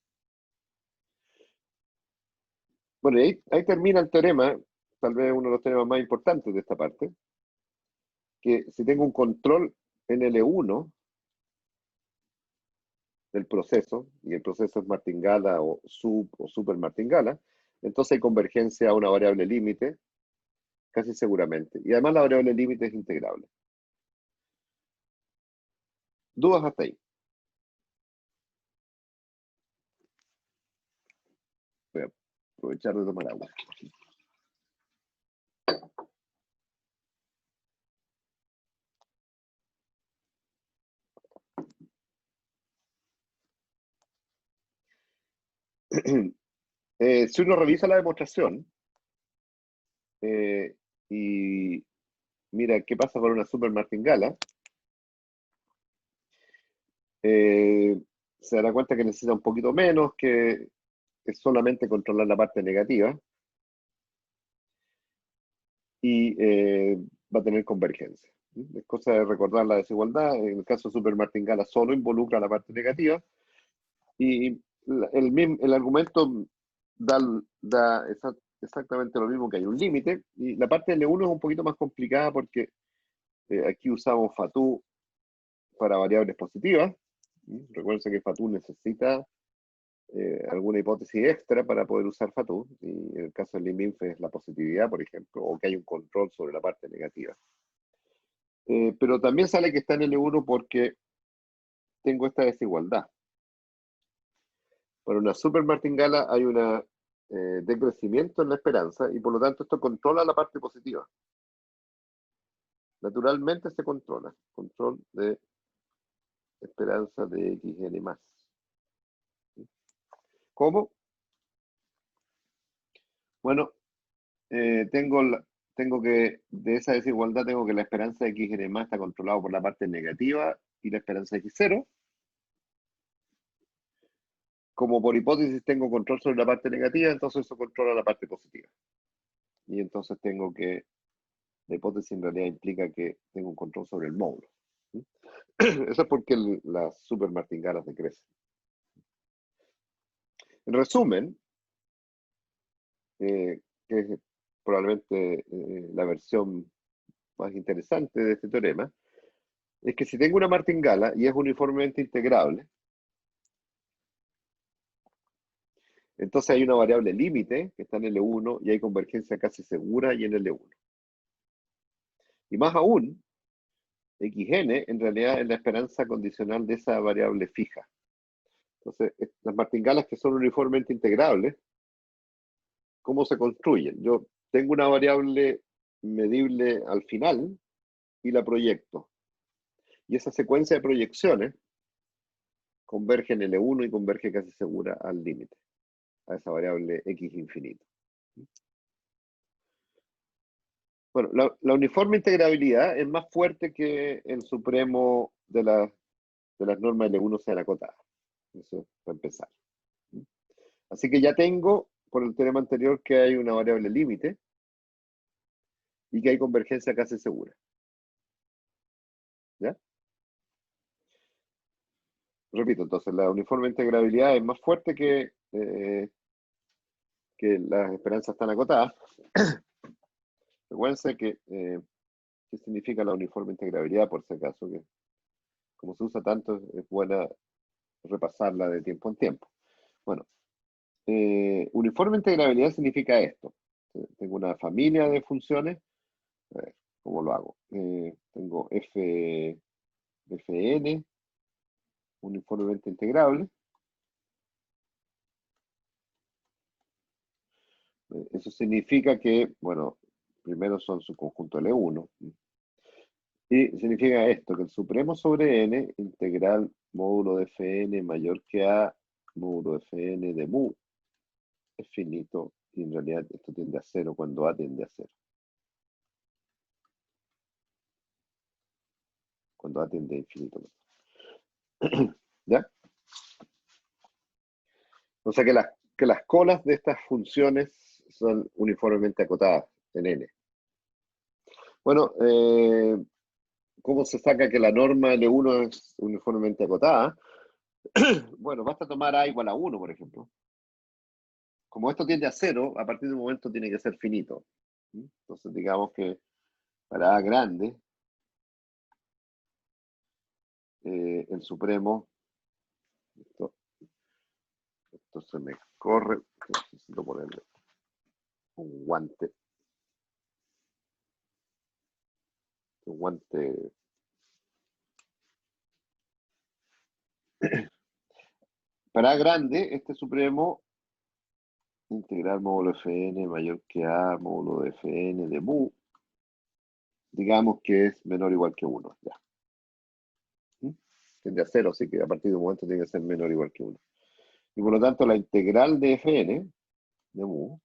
S1: Bueno, y ahí termina el teorema, tal vez uno de los teoremas más importantes de esta parte, que si tengo un control en L1 del proceso, y el proceso es martingala o super martingala, entonces hay convergencia a una variable límite, casi seguramente. Y además la variable límite es integrable. ¿Dudas hasta ahí? Voy a aprovechar de tomar agua. Si uno revisa la demostración y mira qué pasa con una super martingala, se dará cuenta que necesita un poquito menos, que es solamente controlar la parte negativa y va a tener convergencia. Es cosa de recordar la desigualdad. En el caso de super martingala solo involucra la parte negativa y el argumento da exactamente lo mismo, que hay un límite, y la parte L1 es un poquito más complicada porque aquí usamos fatu para variables positivas. Recuerden que fatu necesita alguna hipótesis extra para poder usar fatu, y en el caso del lim-inf es la positividad, por ejemplo, o que hay un control sobre la parte negativa. Pero también sale que está en L1 porque tengo esta desigualdad. Para una super martingala hay una decrecimiento en la esperanza, y por lo tanto esto controla la parte positiva. Naturalmente se controla. Control de esperanza de xn más. ¿Cómo? Bueno, tengo que, de esa desigualdad, tengo que la esperanza de xn más está controlado por la parte negativa y la esperanza de x0. Como por hipótesis tengo control sobre la parte negativa, entonces eso controla la parte positiva. Y entonces tengo que, la hipótesis en realidad implica que tengo un control sobre el módulo. Eso es porque las super martingalas decrecen. En resumen, que es probablemente la versión más interesante de este teorema, es que si tengo una martingala y es uniformemente integrable, entonces hay una variable límite que está en L1 y hay convergencia casi segura y en L1. Y más aún, xn en realidad es la esperanza condicional de esa variable fija. Entonces, las martingalas que son uniformemente integrables, ¿cómo se construyen? Yo tengo una variable medible al final y la proyecto. Y esa secuencia de proyecciones converge en L1 y converge casi segura al límite, a esa variable x infinito. Bueno, la uniforme integrabilidad es más fuerte que el supremo de las normas L1 sean acotadas. Eso para empezar. Así que ya tengo, por el teorema anterior, que hay una variable límite y que hay convergencia casi segura. ¿Ya? Repito, entonces, la uniforme integrabilidad es más fuerte que las esperanzas están acotadas. Recuerden que, ¿qué significa la uniforme integrabilidad, por si acaso? Que como se usa tanto, es buena repasarla de tiempo en tiempo. Bueno, uniforme integrabilidad significa esto. Tengo una familia de funciones. A ver, ¿cómo lo hago? Tengo fn uniformemente integrable. Eso significa que, bueno, primero son su conjunto L1. Y significa esto, que el supremo sobre n, integral módulo de fn mayor que a módulo de fn de mu, es finito, y en realidad esto tiende a cero cuando a tiende a cero. Cuando a tiende a infinito. ¿Ya? O sea que las colas de estas funciones son uniformemente acotadas en n. Bueno, ¿cómo se saca que la norma L1 es uniformemente acotada? Bueno, basta tomar a igual a 1, por ejemplo. Como esto tiende a 0, a partir de un momento tiene que ser finito. Entonces, digamos que para a grande, el supremo, esto se me corre, necesito ponerle un guante. Un guante. Para a grande, este supremo, integral módulo fn mayor que a módulo de fn de mu, digamos que es menor o igual que 1. Ya. Tiende a 0, así que a partir de un momento tiene que ser menor o igual que 1. Y por lo tanto, la integral de fn de mu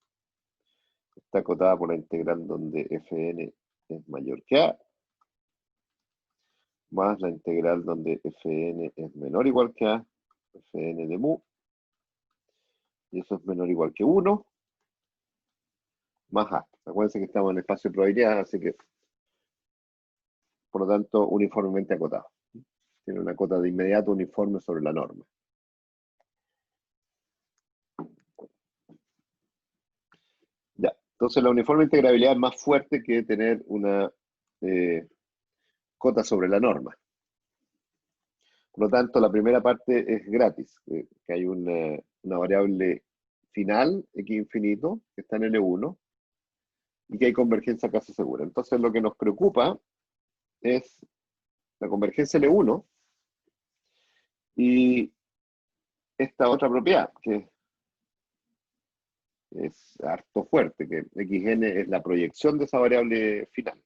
S1: está acotada por la integral donde fn es mayor que a, más la integral donde fn es menor o igual que a, fn de mu, y eso es menor o igual que 1, más a. Acuérdense que estamos en el espacio de probabilidad, así que, por lo tanto, uniformemente acotado. Tiene una cota de inmediato uniforme sobre la norma. Entonces la uniforme integrabilidad es más fuerte que tener una cota sobre la norma. Por lo tanto, la primera parte es gratis, que hay una variable final, x infinito, que está en L1, y que hay convergencia casi segura. Entonces lo que nos preocupa es la convergencia L1 y esta otra propiedad, que es harto fuerte, que xn es la proyección de esa variable final.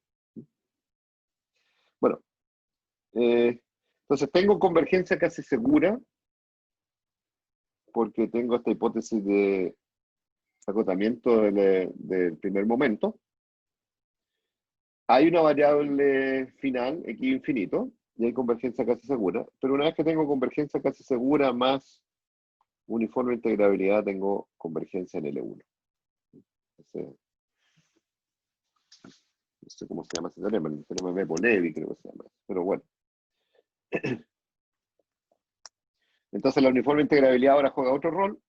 S1: Bueno, entonces tengo convergencia casi segura porque tengo esta hipótesis de acotamiento del primer momento. Hay una variable final, x infinito, y hay convergencia casi segura, pero una vez que tengo convergencia casi segura más uniforme integrabilidad, tengo convergencia en L1. No sé cómo se llama ese teorema, el teorema de Bepo-Levi creo que se llama, pero bueno. Entonces la uniforme integrabilidad ahora juega otro rol,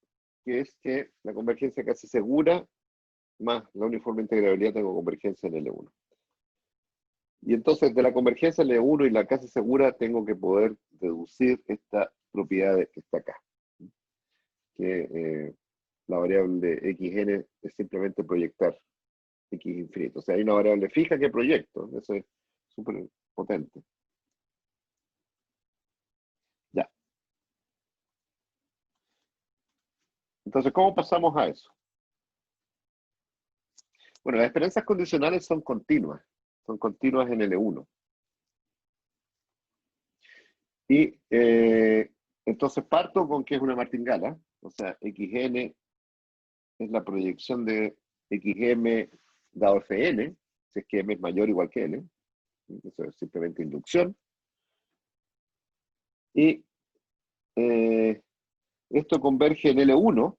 S1: que es que la convergencia casi segura más la uniforme integrabilidad tengo convergencia en L1. Y entonces de la convergencia L1 y la casi segura tengo que poder deducir esta propiedad que está acá. Que la variable xn es simplemente proyectar x infinito. O sea, hay una variable fija que proyecto. Eso es súper potente. Ya. Entonces, ¿cómo pasamos a eso? Bueno, las esperanzas condicionales son continuas en L1. Y entonces parto con que es una martingala, o sea, xn es la proyección de xm dado fn, si es que m es mayor o igual que n. Eso es simplemente inducción. Y esto converge en L1,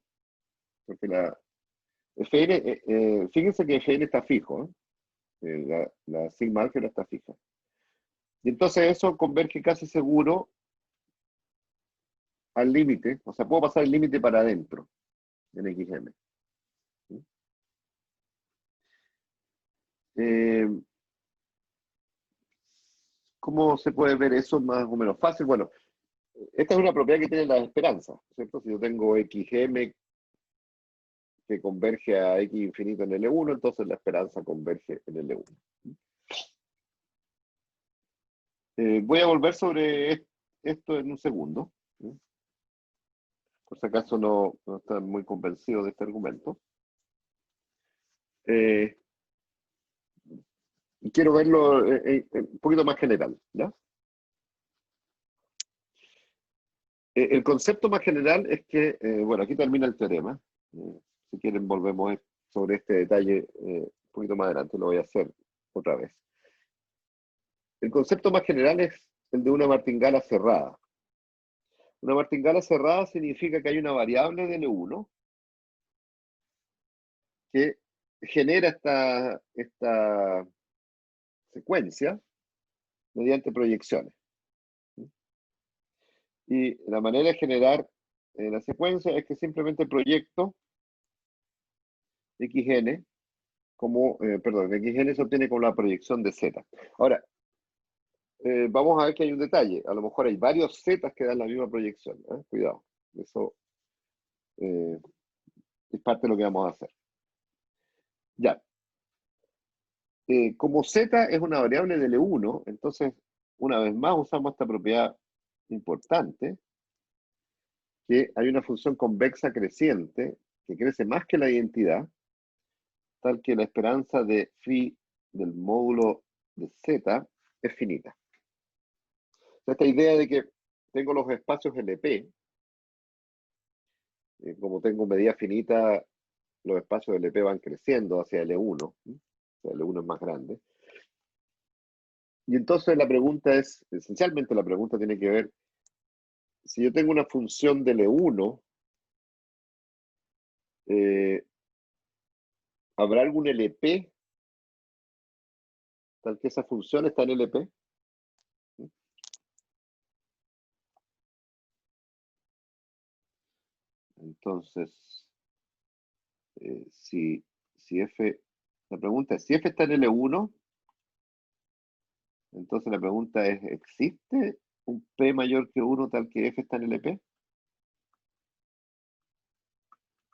S1: porque la Fn, fíjense que Fn está fijo, la sigma álgebra está fija. Y entonces eso converge casi seguro al límite, o sea, puedo pasar el límite para adentro en xm. ¿Cómo se puede ver eso más o menos fácil? Bueno, esta es una propiedad que tiene la esperanza, ¿cierto? Si yo tengo xm que converge a x infinito en L1, entonces la esperanza converge en L1. Voy a volver sobre esto en un segundo. Por si acaso no están muy convencidos de este argumento. Y quiero verlo un poquito más general, ¿ya? El concepto más general es que, bueno, aquí termina el teorema. Si quieren volvemos sobre este detalle un poquito más adelante, lo voy a hacer otra vez. El concepto más general es el de una martingala cerrada. Una martingala cerrada significa que hay una variable de L1 que genera esta secuencia mediante proyecciones. Y la manera de generar la secuencia es que simplemente proyecto xn como, perdón, xn se obtiene con la proyección de z. Ahora, vamos a ver que hay un detalle. A lo mejor hay varios z que dan la misma proyección. Cuidado. Eso es parte de lo que vamos a hacer. Ya. Como z es una variable de L1, entonces, una vez más usamos esta propiedad importante, que hay una función convexa creciente que crece más que la identidad, tal que la esperanza de phi del módulo de z es finita. Esta idea de que tengo los espacios LP, como tengo medida finita, los espacios LP van creciendo hacia L1, o sea, L1 es más grande. Y entonces la pregunta es, esencialmente la pregunta tiene que ver, si yo tengo una función de L1, ¿habrá algún LP tal que esa función está en LP? Entonces, si si f, la pregunta es, si f está en L1, entonces la pregunta es, ¿existe un P mayor que 1 tal que f está en LP?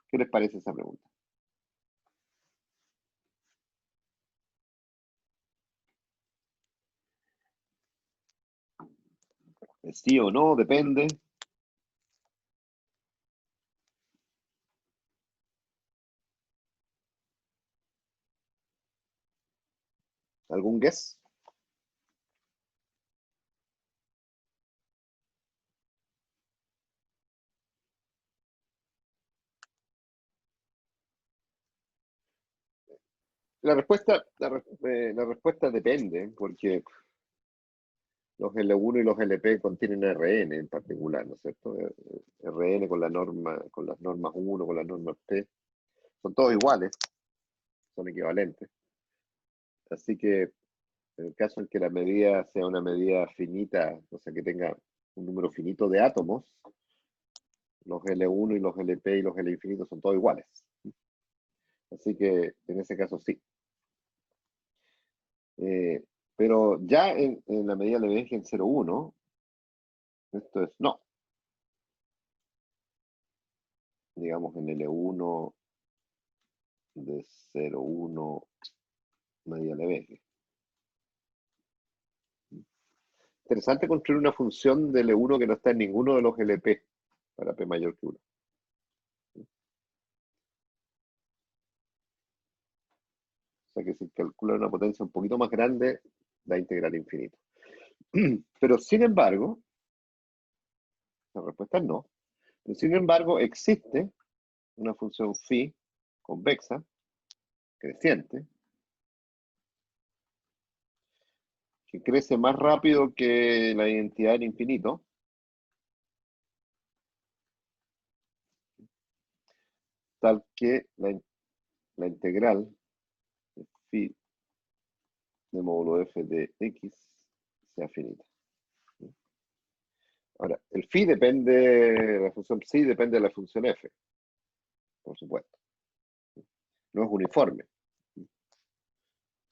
S1: ¿Qué les parece esa pregunta? ¿Es sí o no? Depende. ¿Algún guess? La respuesta depende, porque los L1 y los LP contienen RN en particular, ¿no es cierto? RN con la norma, con las normas 1, con las normas P, son todos iguales, son equivalentes. Así que en el caso en que la medida sea una medida finita, o sea que tenga un número finito de átomos, los L1 y los LP y los L infinitos son todos iguales. Así que en ese caso sí. Pero ya en la medida de Lagrange en 0,1, esto es no. Digamos en L1 de 0,1 medida Lagrange. Interesante construir una función de L1 que no está en ninguno de los LP para P mayor que 1. O sea que si calcula una potencia un poquito más grande, da integral infinito. Pero sin embargo, la respuesta es no. Pero sin embargo, existe una función phi convexa, creciente, que crece más rápido que la identidad en infinito, tal que la integral de phi de módulo f de x sea finita. Ahora, el phi depende, la función psi depende de la función f, por supuesto. No es uniforme.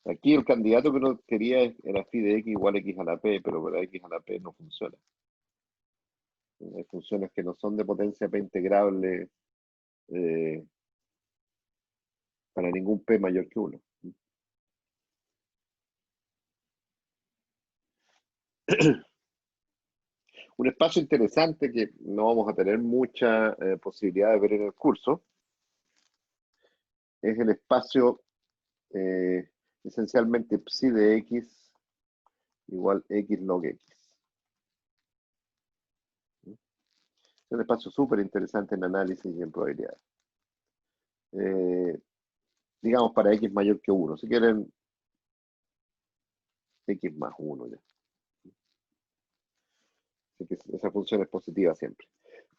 S1: Aquí el candidato que uno quería era phi de x igual a x a la p, pero para x a la p no funciona. Hay funciones que no son de potencia p integrable para ningún p mayor que 1. Un espacio interesante que no vamos a tener mucha posibilidad de ver en el curso es el espacio esencialmente psi de x igual x log x. Es un espacio súper interesante en análisis y en probabilidad. Digamos para x mayor que 1. Si quieren, x más 1 ya. Así que esa función es positiva siempre.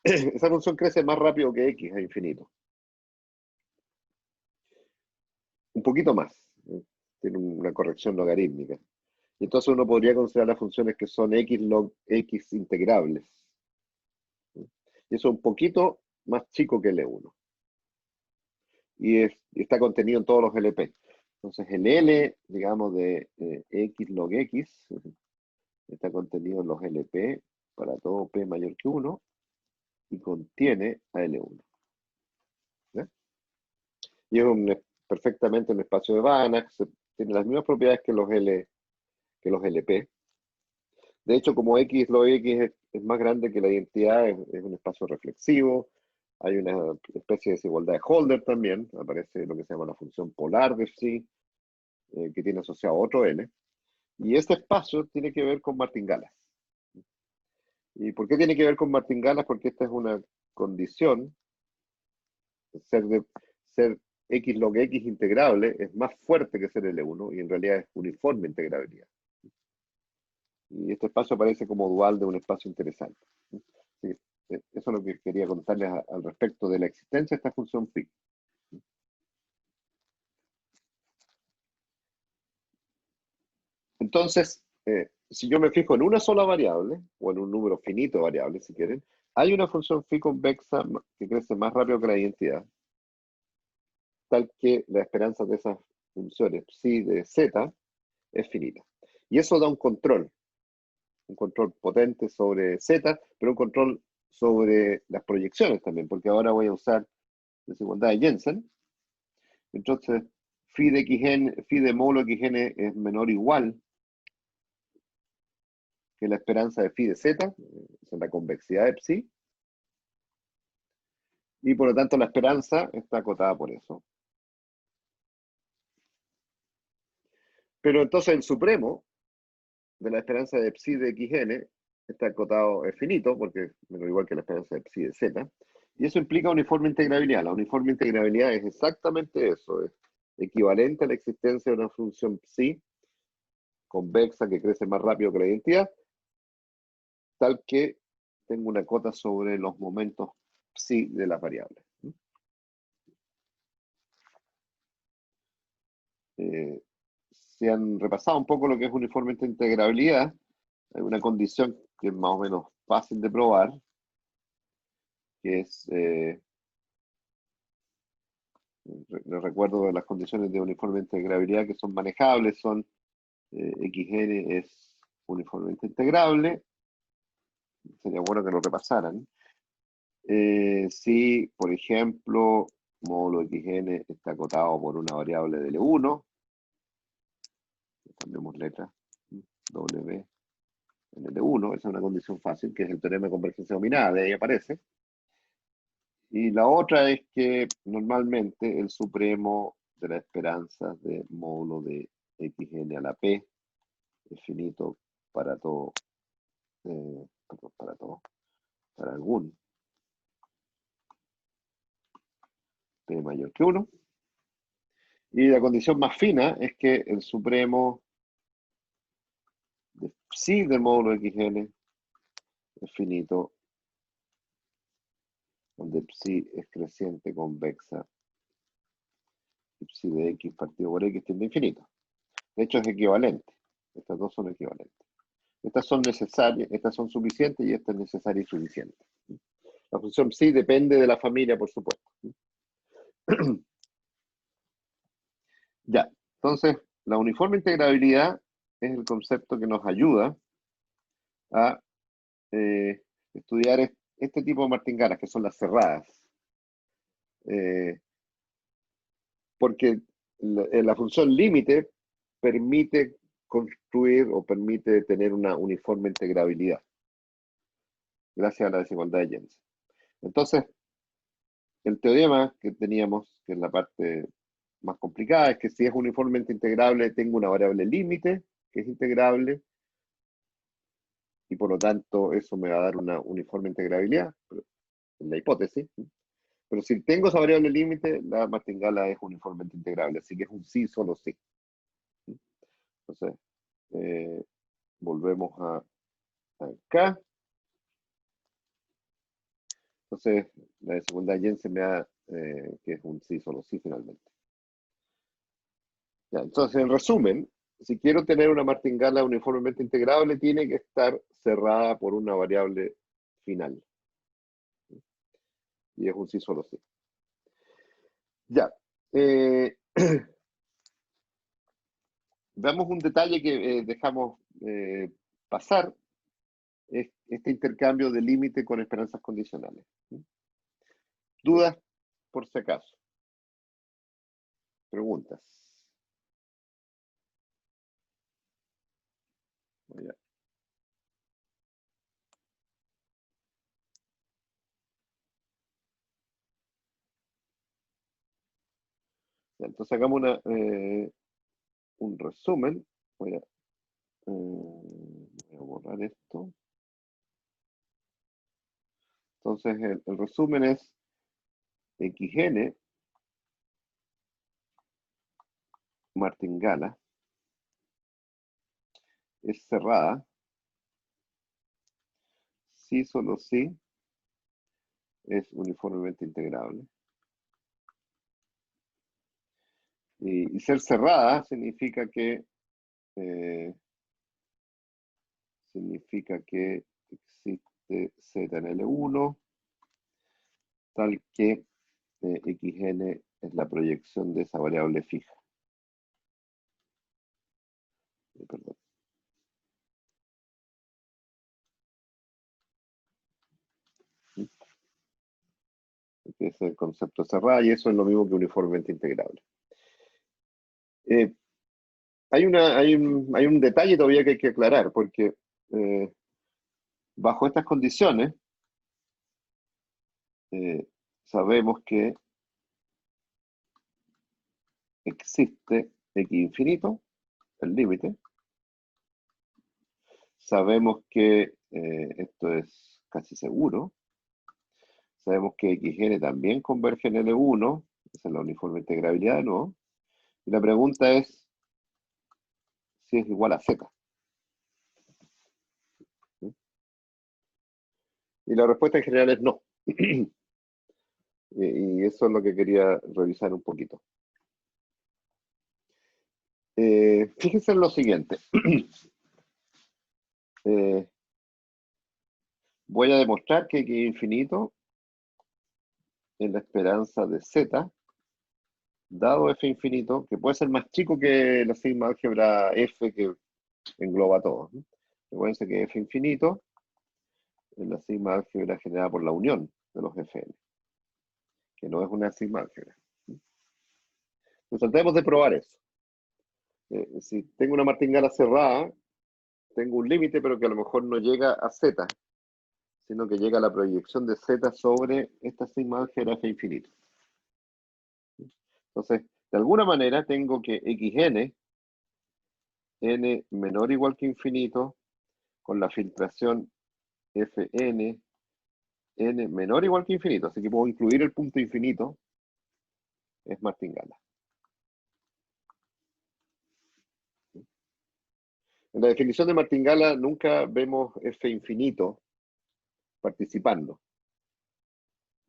S1: Esa función crece más rápido que x a infinito. Un poquito más. Tiene una corrección logarítmica. Y entonces uno podría considerar las funciones que son x log x integrables. Y eso es un poquito más chico que L1. Y está contenido en todos los LP. Entonces el L, digamos, de x log x, está contenido en los LP para todo P mayor que 1 y contiene a L1. ¿Ya? Y es perfectamente un espacio de Banach, tiene las mismas propiedades que los LP. De hecho, como x log x es más grande que la identidad, es un espacio reflexivo. Hay una especie de desigualdad de Holder también. Aparece lo que se llama la función polar de psi, que tiene asociado otro L. Y este espacio tiene que ver con martingalas. ¿Y por qué tiene que ver con martingalas? Porque esta es una condición. Ser x log x integrable es más fuerte que ser L1 y en realidad es uniforme integrabilidad. Y este espacio aparece como dual de un espacio interesante. Sí, eso es lo que quería contarles al respecto de la existencia de esta función phi. Entonces, si yo me fijo en una sola variable, o en un número finito de variables, si quieren, hay una función phi convexa que crece más rápido que la identidad, tal que la esperanza de esas funciones psi de z es finita. Y eso da un control potente sobre z, pero un control sobre las proyecciones también, porque ahora voy a usar desigualdad de Jensen. Entonces, phi de módulo xn es menor o igual que la esperanza de phi de z, esa es la convexidad de psi, y por lo tanto la esperanza está acotada por eso. Pero entonces el supremo de la esperanza de psi de xn está acotado, es finito, porque es menor o igual que la esperanza de psi de z, y eso implica uniforme integrabilidad. La uniforme integrabilidad es exactamente eso, es equivalente a la existencia de una función psi convexa que crece más rápido que la identidad, tal que tengo una cota sobre los momentos psi de las variables. Si han repasado un poco lo que es uniforme integrabilidad, hay una condición que es más o menos fácil de probar, que es, les recuerdo de las condiciones de uniforme integrabilidad que son manejables, son xn es uniformemente integrable, sería bueno que lo repasaran. Si, por ejemplo, módulo xn está acotado por una variable de L1, cambiamos letra, W en L1, esa es una condición fácil, que es el teorema de convergencia dominada, de ahí aparece. Y la otra es que normalmente el supremo de la esperanza de módulo de xn a la p es finito para todo, para algún p mayor que 1. Y la condición más fina es que el supremo de psi del módulo xn es finito, donde psi es creciente convexa y psi de x partido por x tiende a infinito. De hecho es equivalente. Estas dos son equivalentes. Estas son necesarias, estas son suficientes y esta es necesaria y suficiente. La función psi depende de la familia, por supuesto. Ya, entonces, la uniforme integrabilidad es el concepto que nos ayuda a estudiar este tipo de martingalas, que son las cerradas. Porque la función límite permite construir o permite tener una uniforme integrabilidad, gracias a la desigualdad de Jensen. Entonces, el teorema que teníamos, que es la parte más complicada, es que si es uniformemente integrable, tengo una variable límite que es integrable, y por lo tanto eso me va a dar una uniforme integrabilidad, en la hipótesis. Pero si tengo esa variable límite, la martingala es uniformemente integrable, así que es un sí, solo sí. Entonces, volvemos acá. Entonces, la desigualdad Jensen me da que es un sí, solo sí finalmente. Ya, entonces, en resumen, si quiero tener una martingala uniformemente integrable, tiene que estar cerrada por una variable final. Y es un sí, solo sí. Ya. Veamos un detalle que dejamos pasar, es este intercambio de límite con esperanzas condicionales. ¿Dudas por si acaso? ¿Preguntas? Entonces hagamos un resumen. Voy a borrar esto. Entonces el resumen es xn martingala es cerrada si solo si es uniformemente integrable. Y ser cerrada significa que existe Z en L1, tal que xn es la proyección de esa variable fija. Perdón. Que es el concepto cerrado, y eso es lo mismo que uniformemente integrable. Hay un detalle todavía que hay que aclarar, porque bajo estas condiciones sabemos que existe x infinito, el límite. Sabemos que esto es casi seguro. Sabemos que xn también converge en L1, esa es la uniforme integrabilidad de nuevo. Y la pregunta es si es igual a z. Y la respuesta en general es no. Y eso es lo que quería revisar un poquito. Fíjense en lo siguiente. Voy a demostrar que x infinito es la esperanza de z, dado f infinito, que puede ser más chico que la sigma álgebra f que engloba todo. Recuerden que f infinito es la sigma álgebra generada por la unión de los fn, que no es una sigma álgebra. Entonces tratemos de probar eso. Si tengo una martingala cerrada, tengo un límite, pero que a lo mejor no llega a z, sino que llega a la proyección de z sobre esta sigma álgebra f infinito. Entonces, de alguna manera tengo que xn, n menor o igual que infinito, con la filtración fn, n menor o igual que infinito. Así que puedo incluir el punto infinito, es martingala. En la definición de martingala nunca vemos f infinito participando.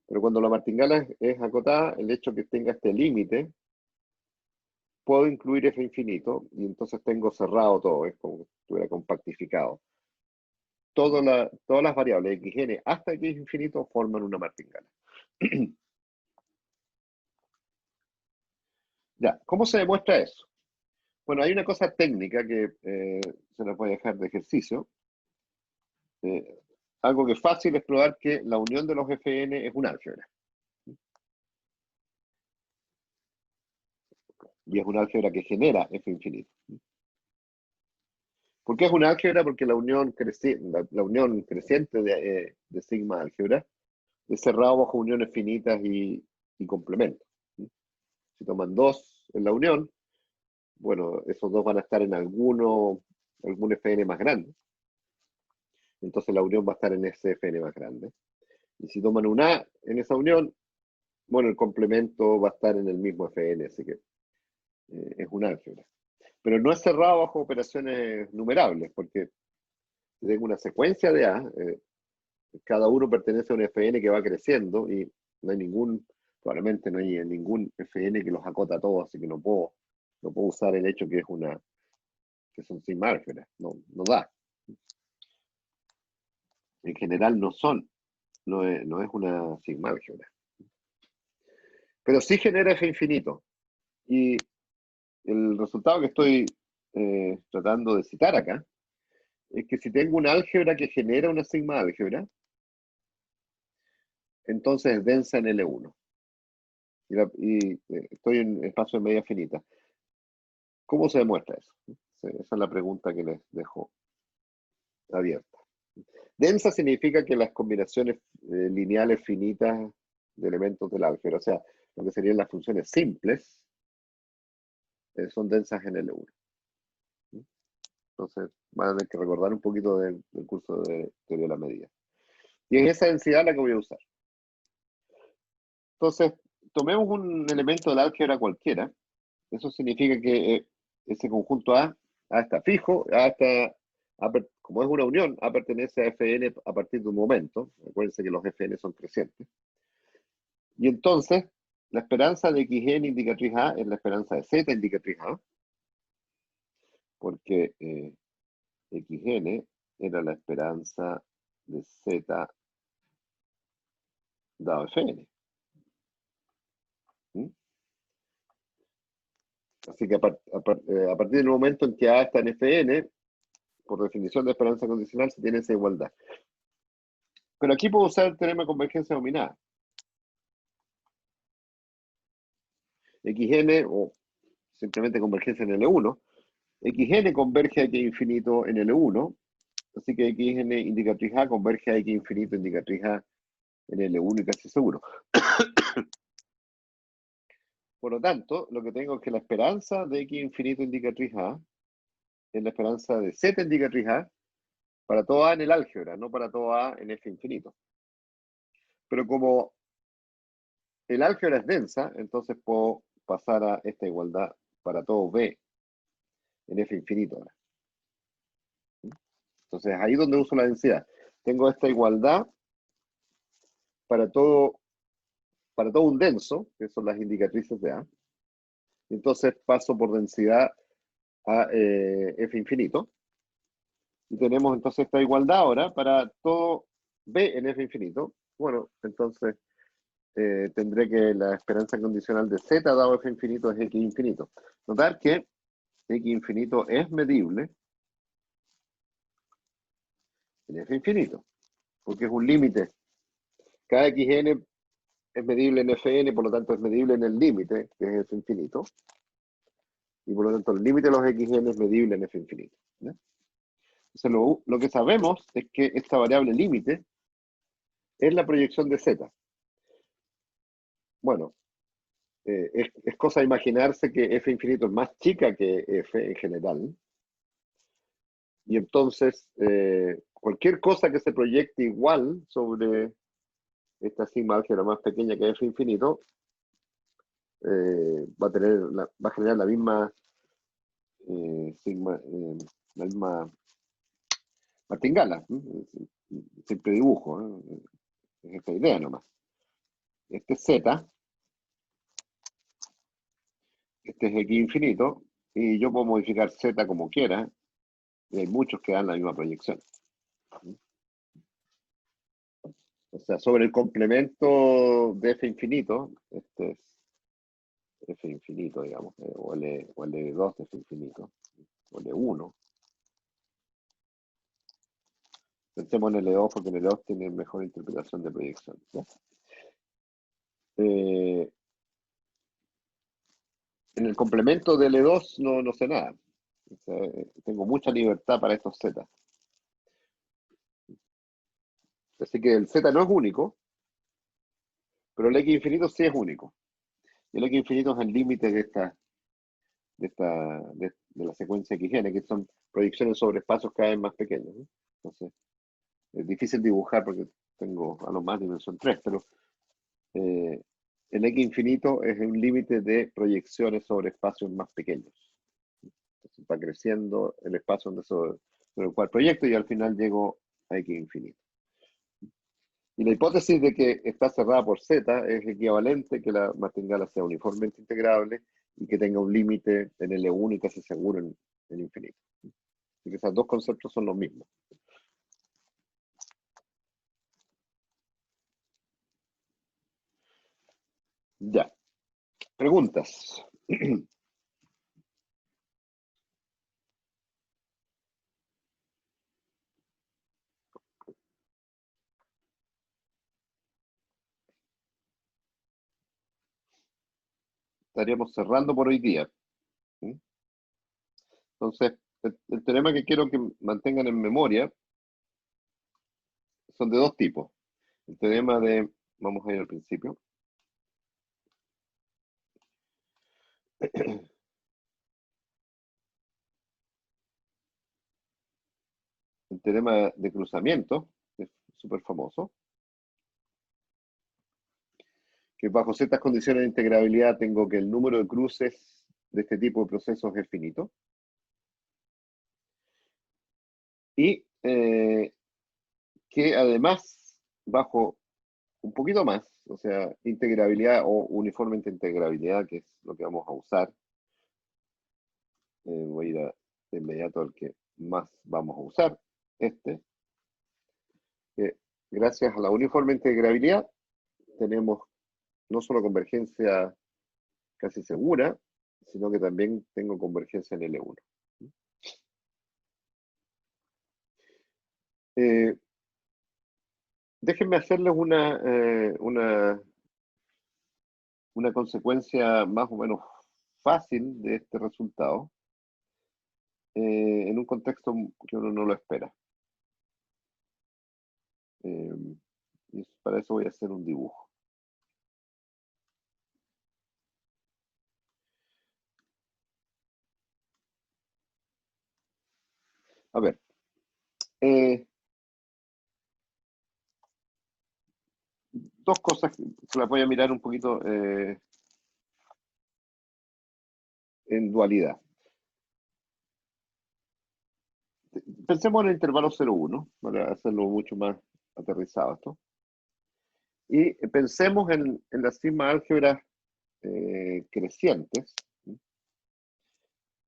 S1: Pero cuando la martingala es acotada, el hecho que tenga este límite, puedo incluir f infinito y entonces tengo cerrado todo, es como si estuviera compactificado. Todas las variables xn hasta x infinito forman una martingala. Ya, ¿cómo se demuestra eso? Bueno, hay una cosa técnica que se las voy a dejar de ejercicio. Algo que es fácil es probar que la unión de los fn es un álgebra. Y es un álgebra que genera f infinito. ¿Por qué es un álgebra? Porque la unión creciente de sigma álgebra es cerrado bajo uniones finitas y complementos. Si toman dos en la unión, bueno, esos dos van a estar en algún fn más grande. Entonces la unión va a estar en ese fn más grande. Y si toman un A en esa unión, bueno, el complemento va a estar en el mismo fn, así que es un álgebra. Pero no es cerrado bajo operaciones numerables, porque si tengo una secuencia de A, cada uno pertenece a un fn que va creciendo y no hay probablemente no hay ningún fn que los acota a todos, así que no puedo usar el hecho que son sigma álgebras, no da. En general no es una sigma álgebra. Pero sí genera f infinito. Y el resultado que estoy tratando de citar acá es que si tengo una álgebra que genera una sigma álgebra, entonces es densa en L1. Y estoy en espacio de media finita. ¿Cómo se demuestra eso? Esa es la pregunta que les dejo abierta. Densa significa que las combinaciones lineales finitas de elementos del álgebra, o sea, lo que serían las funciones simples, son densas en L1. Entonces, van a tener que recordar un poquito del curso de teoría de la medida. Y es esa densidad la que voy a usar. Entonces, tomemos un elemento del álgebra cualquiera. Eso significa que ese conjunto A está fijo, como es una unión, A pertenece a Fn a partir de un momento. Acuérdense que los Fn son crecientes. Y entonces, la esperanza de xn indicatriz A es la esperanza de z indicatriz A, porque xn era la esperanza de z dado Fn. ¿Mm? Así que a partir del momento en que A está en Fn, por definición de esperanza condicional, se tiene esa igualdad. Pero aquí puedo usar el teorema de convergencia dominada. Xn, o simplemente convergencia en L1, Xn converge a X infinito en L1, así que Xn indicatriz A converge a X infinito indicatriz A en L1 y casi seguro. Por lo tanto, lo que tengo es que la esperanza de X infinito indicatriz A es la esperanza de Z indicatriz A para todo A en el álgebra, no para todo A en F infinito. Pero como el álgebra es densa, entonces puedo pasar a esta igualdad para todo B en F infinito ahora. Entonces, ahí es donde uso la densidad. Tengo esta igualdad para todo un denso, que son las indicatrices de A. Entonces paso por densidad a F infinito. Y tenemos entonces esta igualdad ahora para todo B en F infinito. Bueno, entonces tendré que la esperanza condicional de Z dado F infinito es X infinito. Notar que X infinito es medible en F infinito, porque es un límite. Cada XN es medible en Fn, por lo tanto es medible en el límite, que es F infinito. Y por lo tanto el límite de los Xn es medible en F infinito. ¿Ya? Entonces lo que sabemos es que esta variable límite es la proyección de Z. Bueno, es cosa de imaginarse que F infinito es más chica que F en general. Y entonces, cualquier cosa que se proyecte igual sobre esta sigma álgebra más pequeña que F infinito, va a generar la misma sigma, la misma martingala. Siempre dibujo, es esta idea nomás. Este es Z, este es X infinito, y yo puedo modificar Z como quiera, y hay muchos que dan la misma proyección. O sea, sobre el complemento de F infinito, este es F infinito, digamos, o L2 de F infinito, o L1. Pensemos en L2 porque L2 tiene mejor interpretación de proyección. En el complemento de L2 no sé nada. O sea, tengo mucha libertad para estos Z. Así que el Z no es único, pero el X infinito sí es único. Y el X infinito es el límite de la secuencia XN, que son proyecciones sobre espacios cada vez más pequeños, ¿no? Entonces, es difícil dibujar porque tengo a lo más dimensión 3, pero el X infinito es un límite de proyecciones sobre espacios más pequeños. Entonces, va creciendo el espacio sobre el cual proyecto y al final llego a X infinito. Y la hipótesis de que está cerrada por Z es equivalente que la martingala sea uniformemente integrable y que tenga un límite en L1 y casi seguro en el infinito. Así que esos dos conceptos son los mismos. Ya. Preguntas. Estaríamos cerrando por hoy día. ¿Sí? Entonces, el teorema que quiero que mantengan en memoria son de dos tipos. El teorema de, vamos a ir al principio. El teorema de cruzamiento, que es súper famoso, que bajo ciertas condiciones de integrabilidad tengo que el número de cruces de este tipo de procesos es finito. Y que además, bajo un poquito más, o sea, integrabilidad o uniformemente integrabilidad, que es lo que vamos a usar, voy a ir de inmediato al que más vamos a usar, que gracias a la uniforme integrabilidad tenemos no solo convergencia casi segura, sino que también tengo convergencia en L1. Déjenme hacerles una consecuencia más o menos fácil de este resultado, en un contexto que uno no lo espera. Y para eso voy a hacer un dibujo. A ver. Dos cosas que las voy a mirar un poquito en dualidad. Pensemos en el intervalo 0,1, para hacerlo mucho más aterrizado esto. Y pensemos en las sigma álgebras crecientes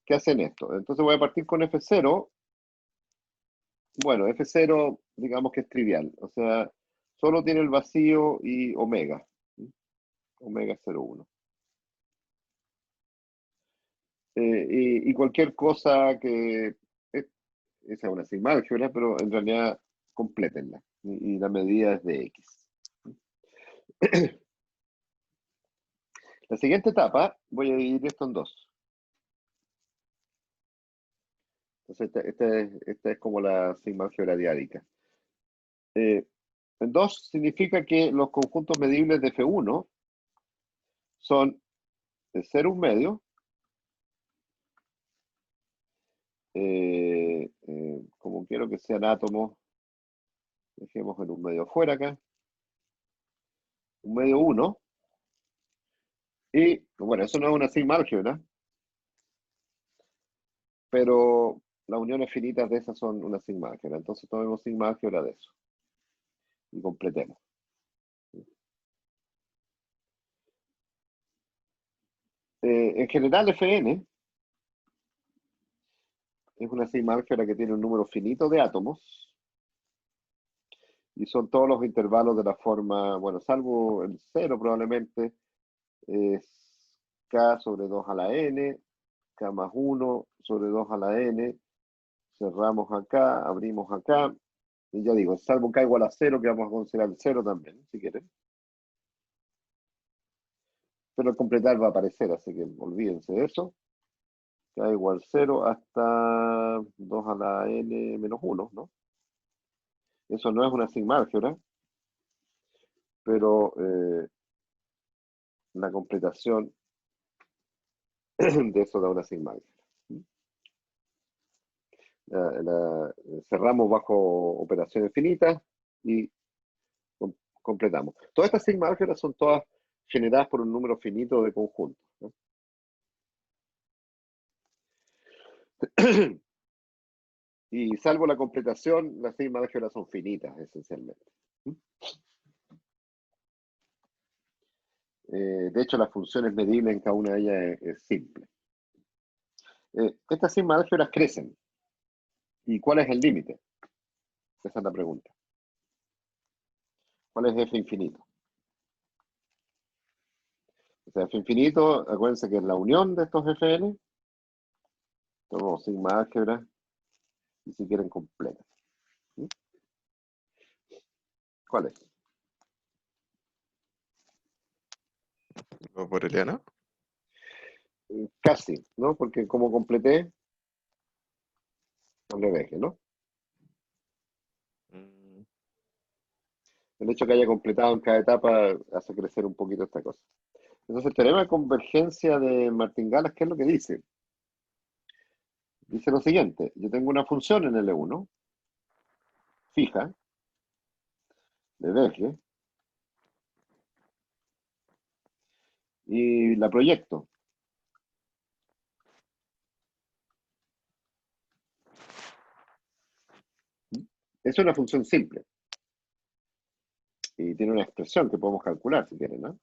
S1: que hacen esto. Entonces voy a partir con F0. Bueno, F0 digamos que es trivial, o sea, solo tiene el vacío y omega. Omega 0,1. Y cualquier cosa que esa es una sigma álgebra, pero en realidad complétenla. Y la medida es de X. La siguiente etapa, voy a dividir esto en dos. Entonces, esta es como la sigma álgebra diádica. En dos significa que los conjuntos medibles de F1 son de 0,1 como quiero que sean átomos, dejemos en un medio afuera acá, un medio 1, y bueno, eso no es una sigma álgebra, pero las uniones finitas de esas son una sigma álgebra, entonces tomemos sigma álgebra de eso, y completemos. En general, Fn es una sigma álgebra que tiene un número finito de átomos, y son todos los intervalos de la forma, bueno, salvo el 0 probablemente, es k sobre 2 a la n, k más 1 sobre 2 a la n, cerramos acá, abrimos acá, y ya digo, salvo k igual a 0, que vamos a considerar el 0 también, si quieren. Pero el completar va a aparecer, así que olvídense de eso. K igual 0 hasta 2 a la n menos 1, ¿no? Eso no es una sigma álgebra, pero la completación de eso da una sigma álgebra. Cerramos bajo operaciones finitas y completamos. Todas estas sigma álgebras son todas generadas por un número finito de conjuntos, ¿no? Y salvo la completación, las sigma álgebras son finitas, esencialmente. De hecho, las funciones medibles en cada una de ellas es simple. Estas sigma álgebras crecen. ¿Y cuál es el límite? Esa es la pregunta. ¿Cuál es f infinito? O sea, f infinito, acuérdense que es la unión de estos Fn. Tomamos sigma álgebra y si quieren completa. ¿Cuál es?
S4: ¿O por Eliana?
S1: Casi, ¿no? Porque como completé, no le deje, ¿no?
S4: Mm,
S1: El hecho que haya completado en cada etapa hace crecer un poquito esta cosa. Entonces, el teorema de convergencia de Martin-Gall, ¿qué es lo que dice? Dice lo siguiente: yo tengo una función en L1, fija, de Behe, y la proyecto. Es una función simple. Y tiene una expresión que podemos calcular, si quieren, ¿no?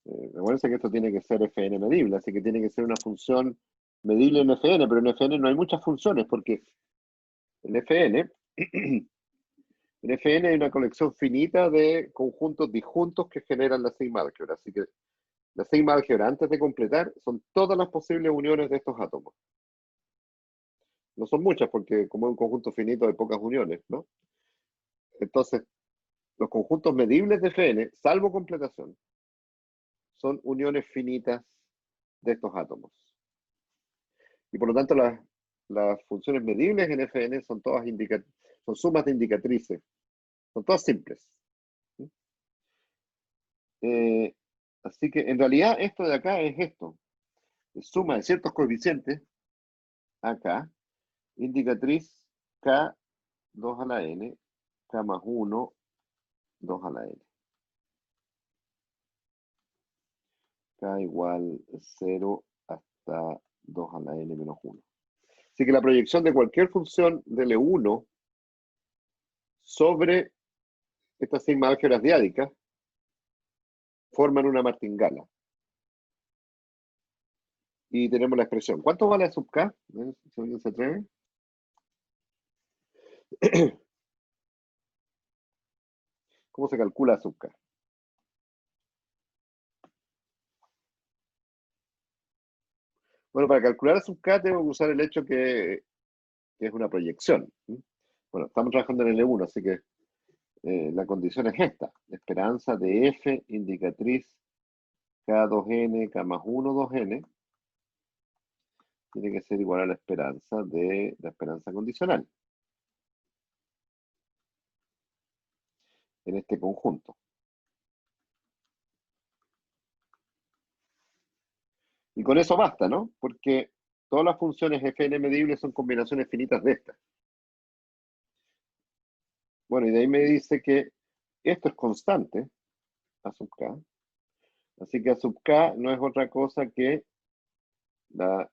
S1: Recuerden que esto tiene que ser Fn medible, así que tiene que ser una función medible en Fn, pero en Fn no hay muchas funciones, porque en Fn, en Fn hay una colección finita de conjuntos disjuntos que generan la sigma álgebra, así que La sigma álgebra antes de completar son todas las posibles uniones de estos átomos. No son muchas porque como es un conjunto finito hay pocas uniones, ¿no? Entonces, los conjuntos medibles de Fn, salvo completación, son uniones finitas de estos átomos. Y por lo tanto, las funciones medibles en Fn son todas son sumas de indicatrices. Son todas simples. Así que en realidad esto de acá es esto. Es suma de ciertos coeficientes, acá, indicatriz K 2 a la n, K más 1, 2 a la n. K igual 0 hasta 2 a la n menos 1. Así que la proyección de cualquier función de L1 sobre estas sigma álgebras diádicas forman una martingala. Y tenemos la expresión. ¿Cuánto vale a sub k? Si alguien se atreve. ¿Cómo se calcula a sub k? Bueno, para calcular a sub k tengo que usar el hecho que es una proyección. Bueno, estamos trabajando en L1, así que la condición es esta. Esperanza de f indicatriz K2n, K más 1, 2n, tiene que ser igual a la esperanza de la esperanza condicional en este conjunto. Y con eso basta, ¿no? Porque todas las funciones Fn medibles son combinaciones finitas de estas. Bueno, y de ahí me dice que esto es constante, a sub k. Así que a sub k no es otra cosa que la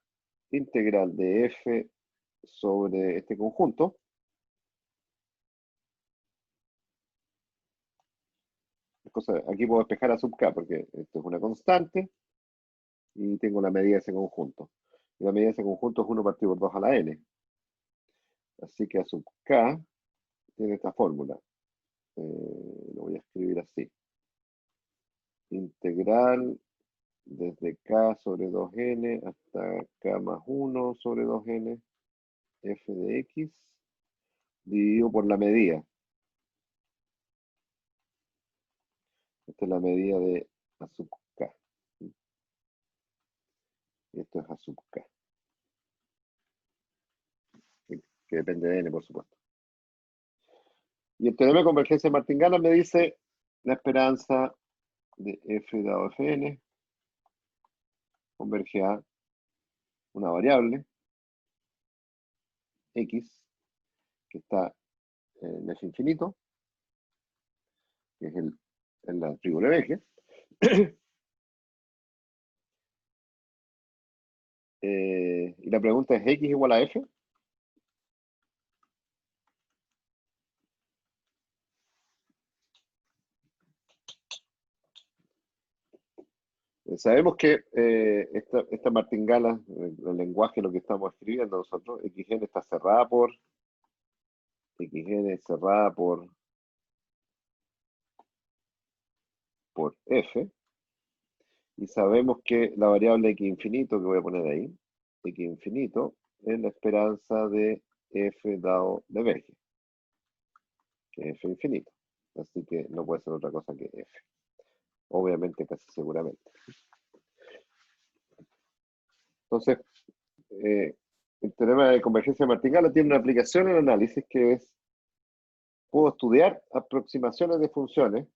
S1: integral de f sobre este conjunto. Aquí puedo despejar a sub k porque esto es una constante y tengo la medida de ese conjunto. Y la medida de ese conjunto es 1 partido por 2 a la n. Así que a sub k tiene esta fórmula. Lo voy a escribir así. Integral desde k sobre 2n hasta k más 1 sobre 2n f de x dividido por la medida. Esta es la medida de a sub k. Y esto es a sub k. Que depende de n, por supuesto. Y el teorema de convergencia de martingala me dice la esperanza de f dado fn converge a una variable x que está en f infinito, que es la triple eje. Y la pregunta es, ¿x igual a f? Sabemos que esta martingala, el lenguaje, lo que estamos escribiendo nosotros, xn está cerrada por, xn es cerrada por f, y sabemos que la variable x infinito, que voy a poner ahí, x infinito, es la esperanza de f dado de Verge, que es f infinito. Así que no puede ser otra cosa que f. Obviamente, casi seguramente. Entonces, el teorema de convergencia martingala tiene una aplicación en análisis que es, puedo estudiar aproximaciones de funciones,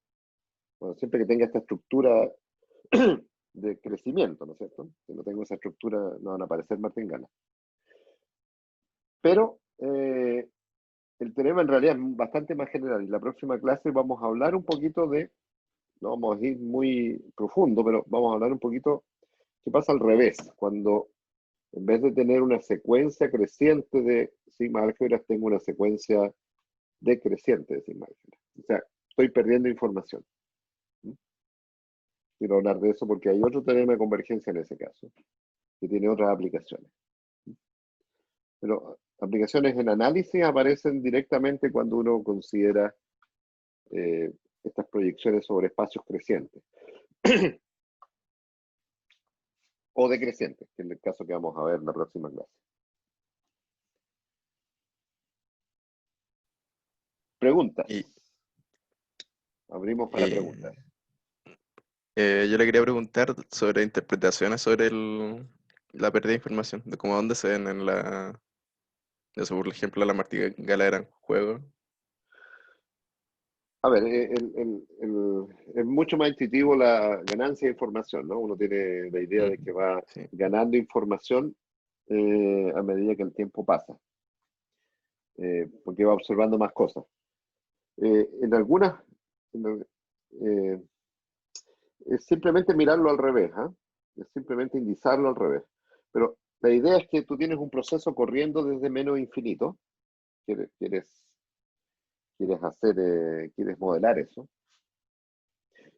S1: bueno, siempre que tenga esta estructura de crecimiento, ¿no es cierto? Si no tengo esa estructura, no van a aparecer martingalas. Pero el teorema en realidad es bastante más general, y la próxima clase vamos a hablar un poquito de, no vamos a ir muy profundo, pero vamos a hablar un poquito qué pasa al revés, cuando en vez de tener una secuencia creciente de sigma álgebras, tengo una secuencia decreciente de sigma álgebras. O sea, estoy perdiendo información. Quiero hablar de eso porque hay otro teorema de convergencia en ese caso, que tiene otras aplicaciones. Pero aplicaciones en análisis aparecen directamente cuando uno considera estas proyecciones sobre espacios crecientes. o decrecientes, que es el caso que vamos a ver en la próxima clase. Preguntas.
S4: Y,
S1: Abrimos para
S4: eh,
S1: preguntas.
S4: yo le quería preguntar sobre interpretaciones sobre la pérdida de información, de cómo dónde se ven en eso, por ejemplo, la martingala era un juego.
S1: A ver, es mucho más intuitivo la ganancia de información, ¿no? Uno tiene la idea de que va
S4: Sí.
S1: ganando información a medida que el tiempo pasa, porque va observando más cosas. En algunas, eh, es simplemente mirarlo al revés, ¿ah? Es simplemente indizarlo al revés. Pero la idea es que tú tienes un proceso corriendo desde menos infinito, quieres modelar eso,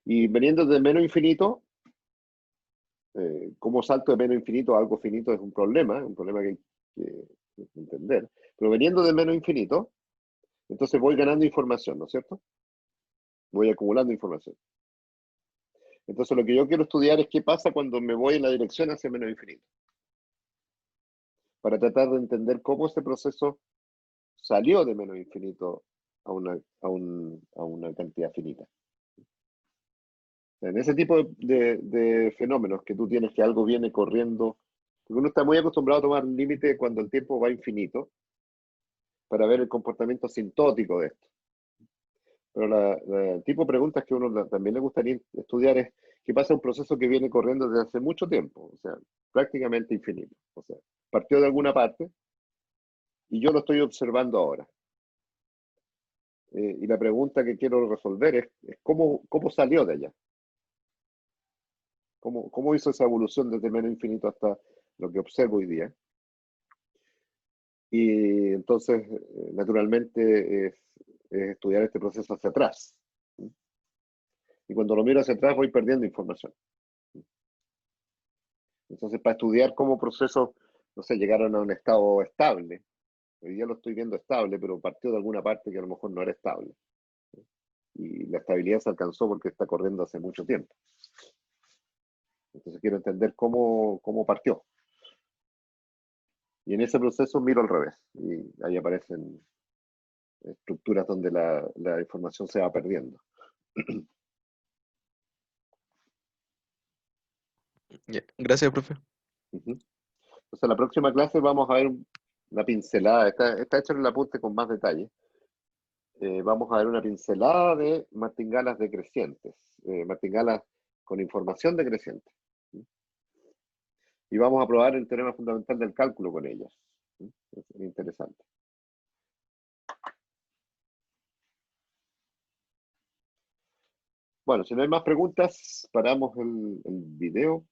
S1: y veniendo de menos infinito, como salto de menos infinito a algo finito es un problema que hay que entender. Pero veniendo de menos infinito, entonces voy ganando información, ¿no es cierto? Voy acumulando información. Entonces lo que yo quiero estudiar es qué pasa cuando me voy en la dirección hacia menos infinito. Para tratar de entender cómo ese proceso salió de menos infinito a una cantidad finita. En ese tipo de fenómenos que tú tienes que algo viene corriendo, porque uno está muy acostumbrado a tomar un límite cuando el tiempo va infinito para ver el comportamiento asintótico de esto. Pero el tipo de preguntas que uno también le gustaría estudiar es qué pasa un proceso que viene corriendo desde hace mucho tiempo, o sea, prácticamente infinito. O sea, partió de alguna parte y yo lo estoy observando ahora. Y la pregunta que quiero resolver es cómo salió de allá. ¿Cómo hizo esa evolución desde menos infinito hasta lo que observo hoy día? Y entonces, naturalmente, es estudiar este proceso hacia atrás. Y cuando lo miro hacia atrás voy perdiendo información. Entonces, para estudiar cómo procesos, no sé, llegaron a un estado estable, hoy día lo estoy viendo estable, pero partió de alguna parte que a lo mejor no era estable. Y la estabilidad se alcanzó porque está corriendo hace mucho tiempo. Entonces quiero entender cómo partió. Y en ese proceso miro al revés. Y ahí aparecen estructuras donde la información se va perdiendo.
S4: Ya, gracias, profe.
S1: Ujú. Entonces, la próxima clase vamos a ver una pincelada. Está hecho en el apunte con más detalle. Vamos a ver una pincelada de martingalas decrecientes. Martingalas con información decreciente. Y vamos a probar el teorema fundamental del cálculo con ellas. Es interesante. Bueno, si no hay más preguntas, paramos el video.